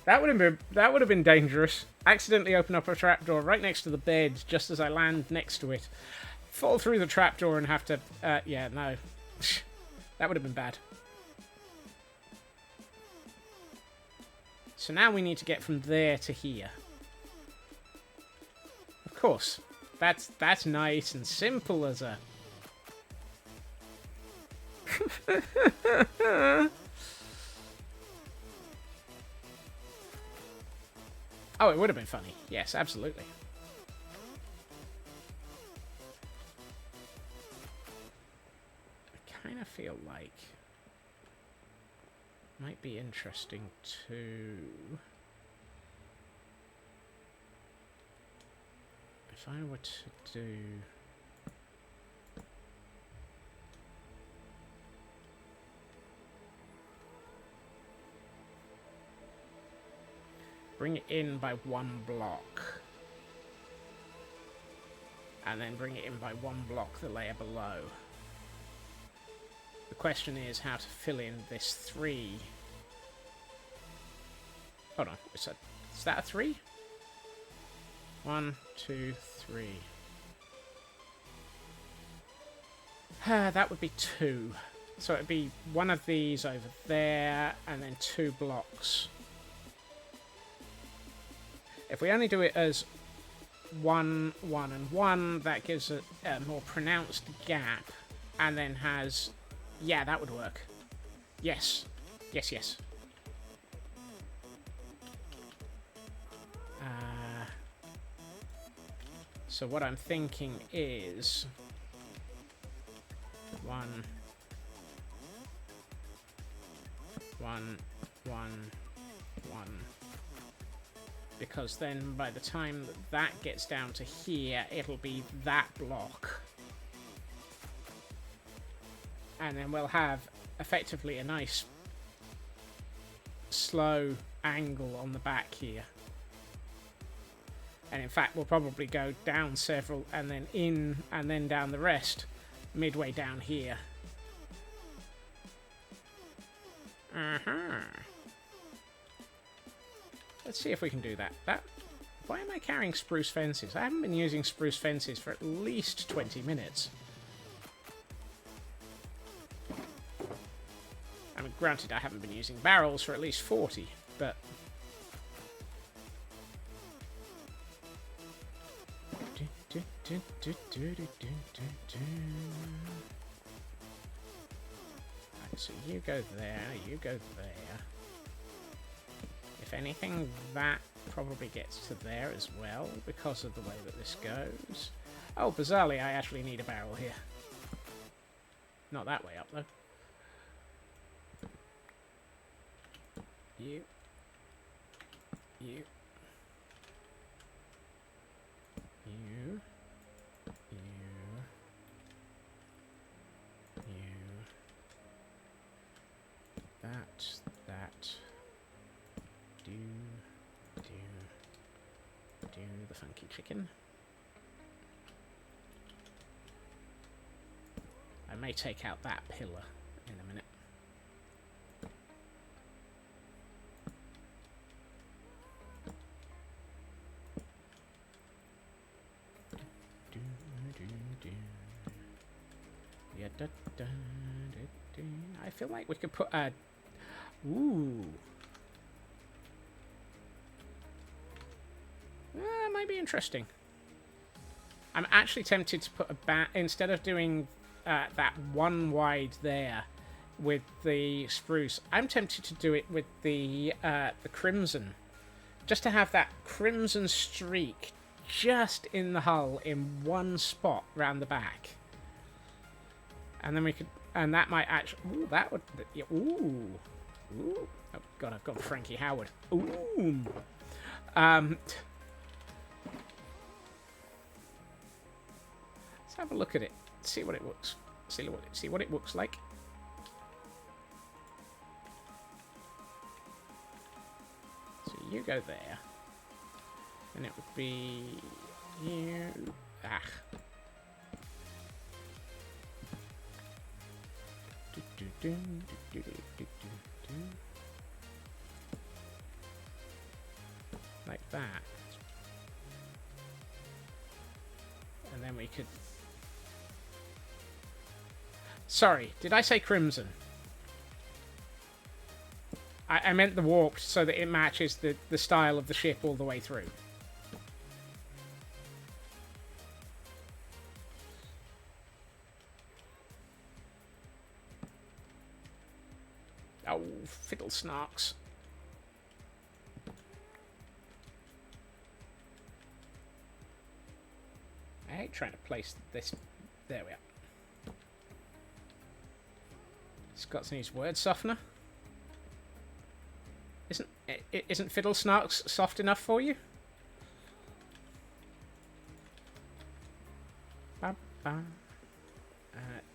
That would have been dangerous. Accidentally open up a trapdoor right next to the bed just as I land next to it. Fall through the trapdoor and have to... yeah, no. That would have been bad. So now we need to get from there to here. Of course. That's nice and simple as a... Oh, it would have been funny. Yes, absolutely. I kind of feel like it might be interesting to... If I were to do... Bring it in by 1 block. And then bring it in by 1 block the layer below. The question is how to fill in this 3. Hold on, is that a 3? 1, 2, 3. That would be 2. So it'd be 1 of these over there, and then 2 blocks. If we only do it as 1, 1, and 1, that gives a more pronounced gap, and then has... Yeah, that would work. Yes. Yes, yes. So what I'm thinking is 1, 1, 1, 1. Because then by the time that gets down to here, it'll be that block. And then we'll have effectively a nice slow angle on the back here. And in fact, we'll probably go down several and then in and then down the rest midway down here. Let's see if we can do that. Why am I carrying spruce fences? I haven't been using spruce fences for at least 20 minutes. I mean, granted, I haven't been using barrels for at least 40, but... Right, so you go there, you go there. If anything, that probably gets to there as well, because of the way that this goes. Oh, bizarrely, I actually need a barrel here. Not that way up, though. You. You. You. You. You. That. Do the funky chicken. I may take out that pillar in a minute. Yeah, I feel like we could put a... Ooh. Might be interesting. I'm actually tempted to put a instead of doing that one wide there with the spruce. I'm tempted to do it with the crimson, just to have that crimson streak just in the hull in one spot round the back, and then we could, and that might actually. Ooh, that would. Ooh. Oh God, I've got Frankie Howard. Ooh. Let's have a look at it. See what it looks. See what it looks like. So you go there, and it would be you. Like that. And then we could... Sorry, did I say crimson? I meant the warped so that it matches the style of the ship all the way through. Oh, fiddle snarks. I hate trying to place this. There we are. Scott's needs word softener. Isn't fiddle snarks soft enough for you?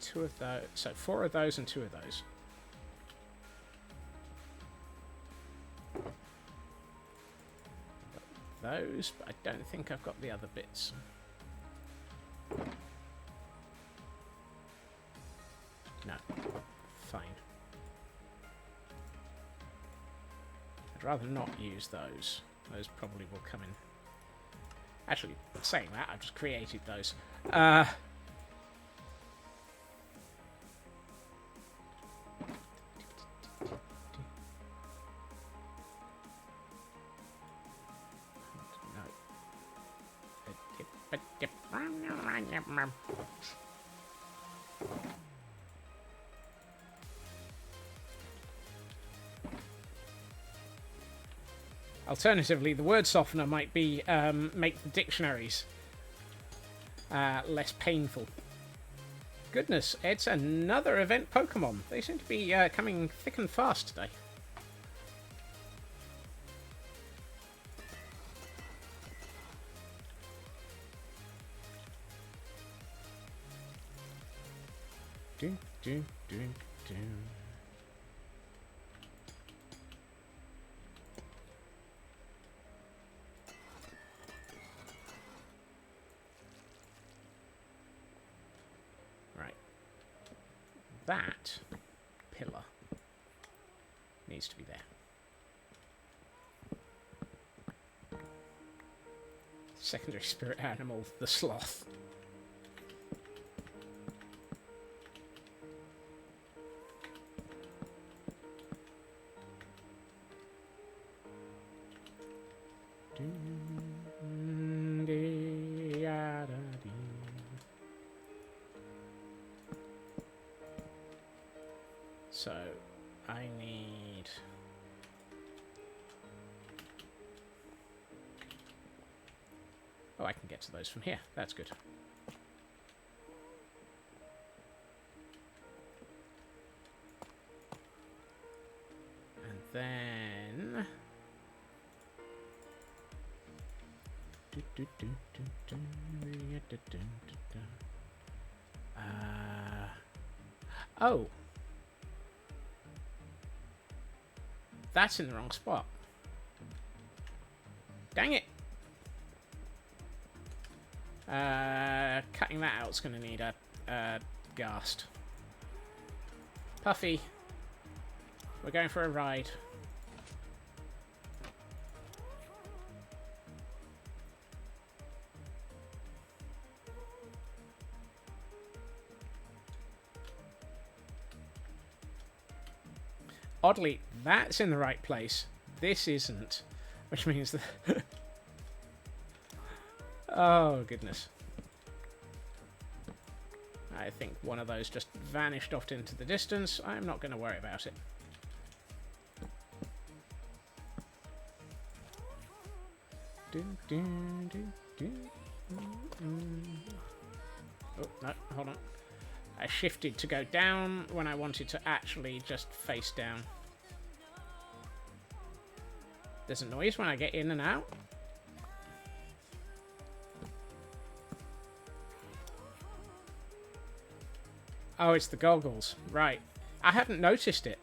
Two of those. So 4 of those and 2 of those. Those, but I don't think I've got the other bits. No. Fine. I'd rather not use those. Those probably will come in. Actually, saying that, I've just created those. Alternatively, the word softener might be make the dictionaries. less painful. Goodness, it's another event Pokemon. They seem to be coming thick and fast today. Do, do, do, do. Right. That pillar needs to be there. Secondary spirit animal, the sloth. So, I need... Oh, I can get to those from here. That's good. And then... Oh! That's in the wrong spot. Dang it! Cutting that out's going to need a ghast. Puffy, we're going for a ride. Oddly, that's in the right place. This isn't. Which means that... Oh, goodness. I think one of those just vanished off into the distance. I'm not going to worry about it. Oh, no, hold on. I shifted to go down when I wanted to actually just face down. There's a noise when I get in and out. Oh, it's the goggles. Right. I hadn't noticed it.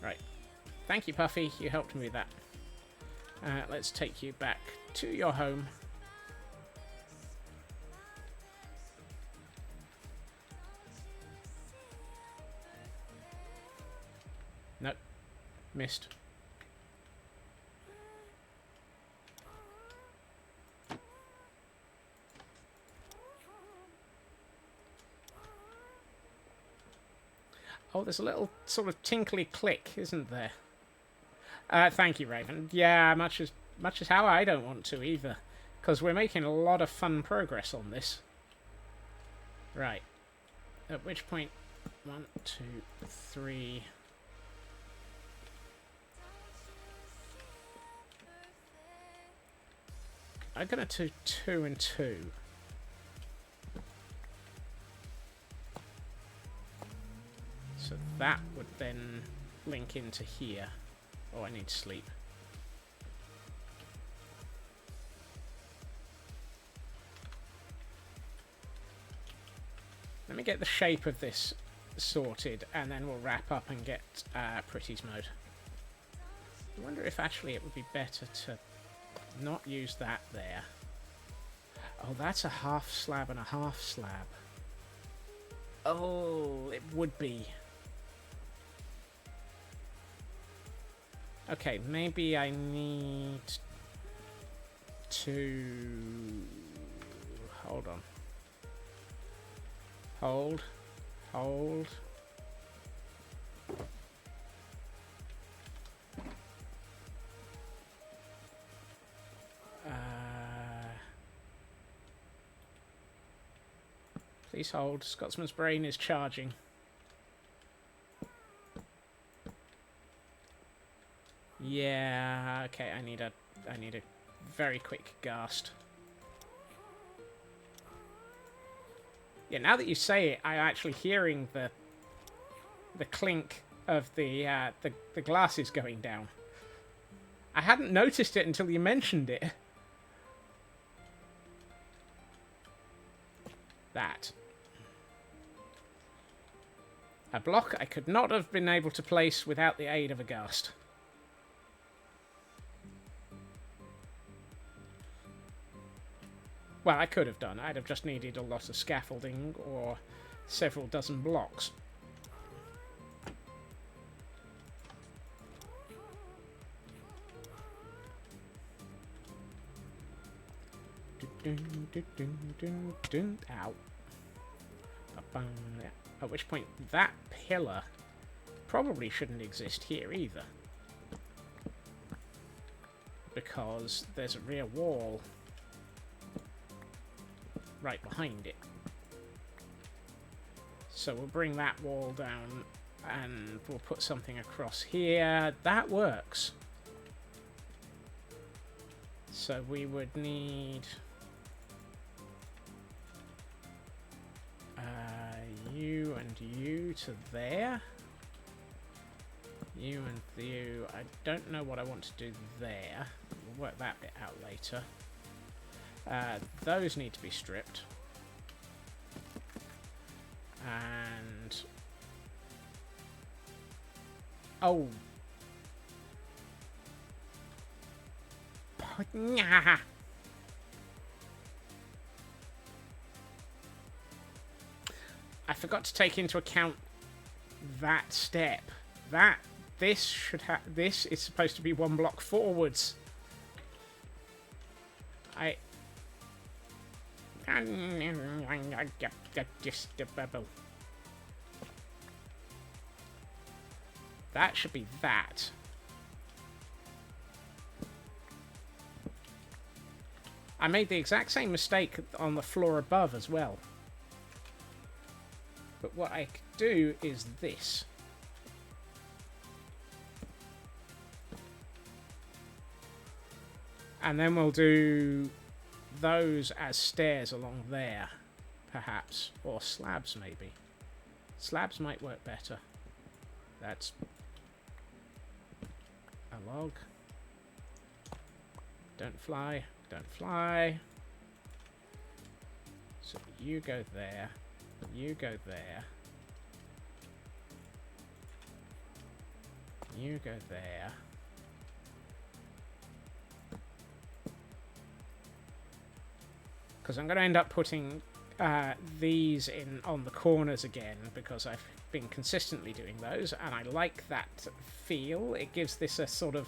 Right. Thank you, Puffy. You helped me with that. Let's take you back to your home. Nope. Missed. Oh, there's a little sort of tinkly click, isn't there? Thank you, Raven. Yeah, much as how I don't want to either, because we're making a lot of fun progress on this. Right. At which point, 1, 2, 3. I'm gonna do 2 and 2. So that would then link into here. Oh, I need sleep. Let me get the shape of this sorted, and then we'll wrap up and get Pretty's mode. I wonder if actually it would be better to not use that there. Oh, that's a half slab and a half slab. Oh, it would be. Okay, maybe I need to... Hold on. Hold. Hold. Please hold. Scotsman's brain is charging. Yeah, okay, I need a very quick ghast. Yeah, now that you say it, I'm actually hearing the clink of the glasses going down. I hadn't noticed it until you mentioned it. That. A block I could not have been able to place without the aid of a ghast. Well, I could have done. I'd have just needed a lot of scaffolding or several dozen blocks. Ow. At which point, that pillar probably shouldn't exist here either. Because there's a rear wall right behind it. So we'll bring that wall down and we'll put something across here. That works. So we would need you and you to there. You and you. I don't know what I want to do there. We'll work that bit out later. Those need to be stripped. And... oh. I forgot to take into account that step. This is supposed to be one block forwards. That should be that. I made the exact same mistake on the floor above as well. But what I could do is this. And then we'll do those as stairs along there, perhaps. Or slabs, maybe. Slabs might work better. That's a log. Don't fly. Don't fly. So you go there. You go there. You go there. Because I'm going to end up putting these in on the corners again, because I've been consistently doing those, and I like that feel. It gives this a sort of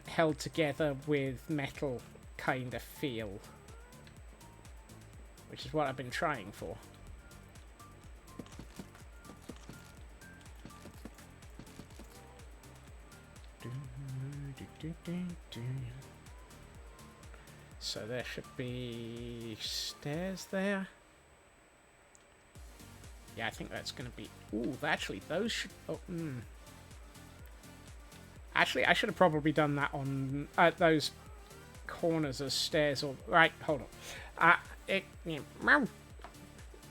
held together with metal kind of feel, which is what I've been trying for. So there should be stairs there. Yeah, I think that's going to be... ooh, actually, those should... oh, Actually, I should have probably done that on those corners as stairs. Or right, hold on.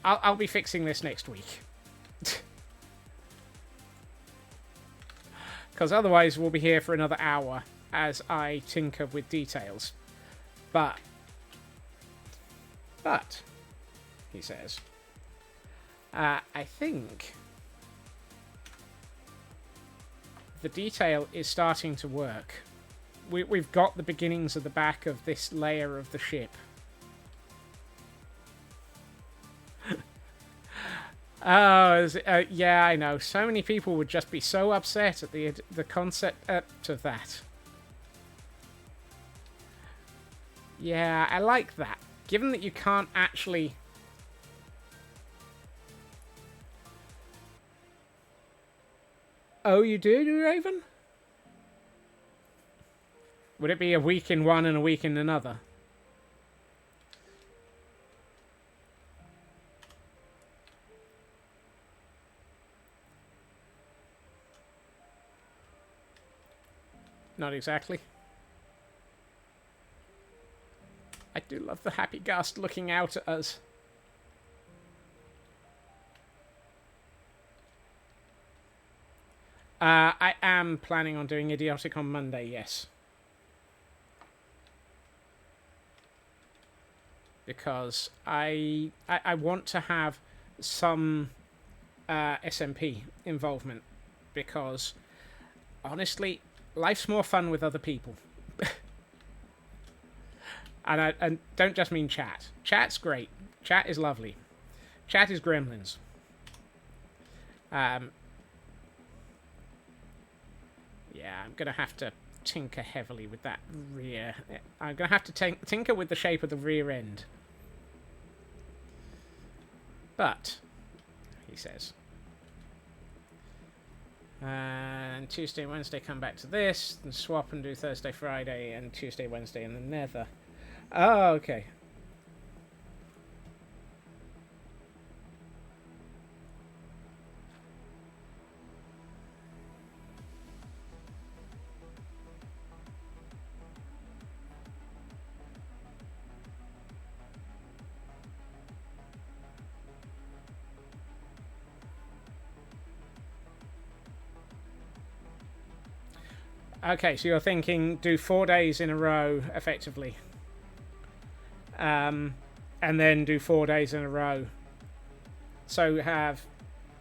I'll be fixing this next week. Because otherwise we'll be here for another hour as I tinker with details. But, he says, I think the detail is starting to work. We've got the beginnings of the back of this layer of the ship. Oh, yeah, I know. So many people would just be so upset at the concept of that. Yeah, I like that. Given that you can't actually... oh, you do, Raven? Would it be a week in one and a week in another? not exactly. I do love the happy ghast looking out at us. I am planning on doing Idiotic on Monday, yes. Because I want to have some SMP involvement. Because, honestly, life's more fun with other people. And I don't just mean chat. Chat's great. Chat is lovely. Chat is gremlins. Yeah, I'm going to have to tinker heavily with that rear. I'm going to have to tinker with the shape of the rear end. But, he says. And Tuesday, Wednesday come back to this, and swap and do Thursday, Friday, and Tuesday, Wednesday in the nether. Oh, okay. Okay, so you're thinking do 4 days in a row, effectively. And then do 4 days in a row. So have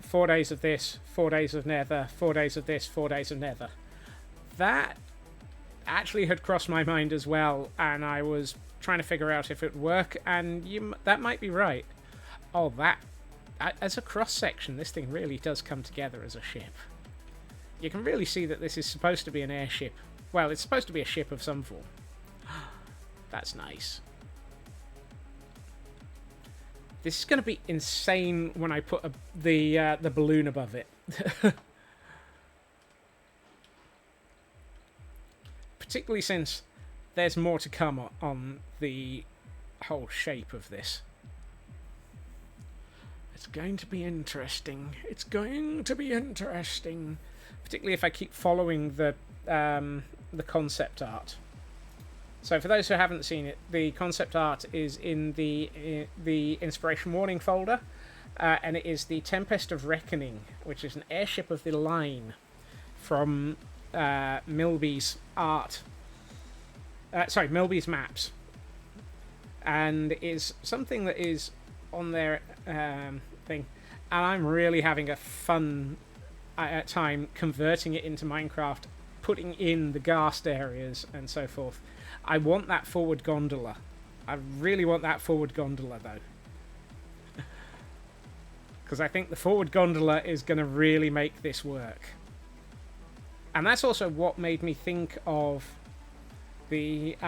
4 days of this, 4 days of nether, 4 days of this, 4 days of nether. That actually had crossed my mind as well, and I was trying to figure out if it would work, and that might be right. Oh, that... As a cross-section, this thing really does come together as a ship. You can really see that this is supposed to be an airship. Well, it's supposed to be a ship of some form. That's nice. This is going to be insane when I put the balloon above it. Particularly since there's more to come on the whole shape of this. It's going to be interesting. It's going to be interesting. Particularly if I keep following the concept art. So for those who haven't seen it, the concept art is in the Inspiration Warning folder, and it is the Tempest of Reckoning, which is an airship of the line from Milby's art. Milby's maps. And is something that is on their thing. And I'm really having a fun time converting it into Minecraft, putting in the ghast areas and so forth. I want that forward gondola. I really want that forward gondola, though. Because I think the forward gondola is going to really make this work. And that's also what made me think of the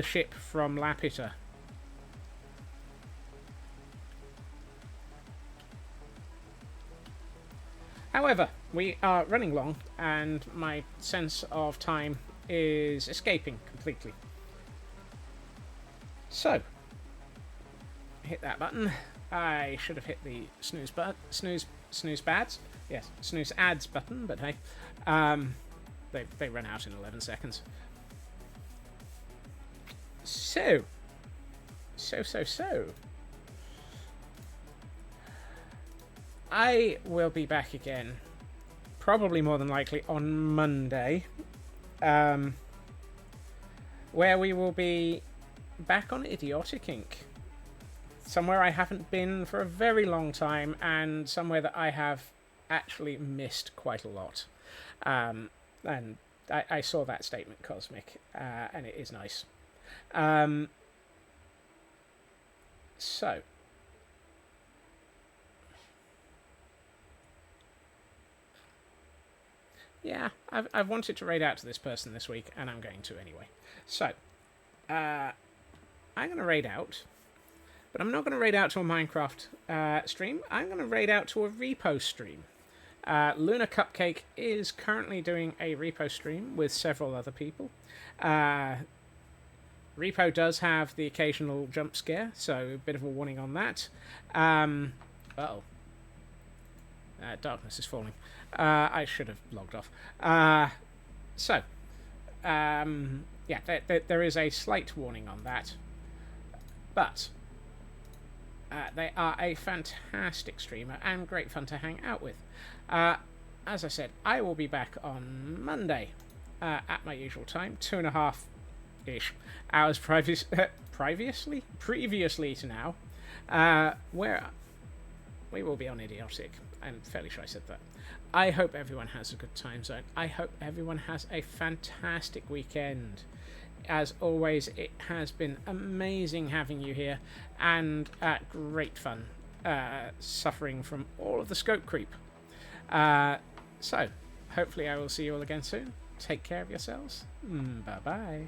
ship from Lapita. However, we are running long, and my sense of time is escaping completely. So, hit that button. I should have hit the snooze bads. Yes, snooze ads button, but hey, they run out in 11 seconds. So. I will be back again, probably more than likely on Monday, where we will be back on Idiotic Inc. Somewhere I haven't been for a very long time, and somewhere that I have actually missed quite a lot. And I saw that statement, Cosmic, and it is nice. So. Yeah, I've wanted to raid out to this person this week, and I'm going to anyway. So, I'm going to raid out, but I'm not going to raid out to a Minecraft stream. I'm going to raid out to a repo stream. Luna Cupcake is currently doing a repo stream with several other people. Repo does have the occasional jump scare, so a bit of a warning on that. Uh-oh. Darkness is falling. I should have logged off. So, yeah, there is a slight warning on that. But they are a fantastic streamer and great fun to hang out with. As I said, I will be back on Monday at my usual time, 2.5-ish hours previously to now, where we will be on Idiotic. I'm fairly sure I said that. I hope everyone has a good time zone. I hope everyone has a fantastic weekend. As always, it has been amazing having you here, and great fun suffering from all of the scope creep. So, hopefully I will see you all again soon. Take care of yourselves. Bye-bye.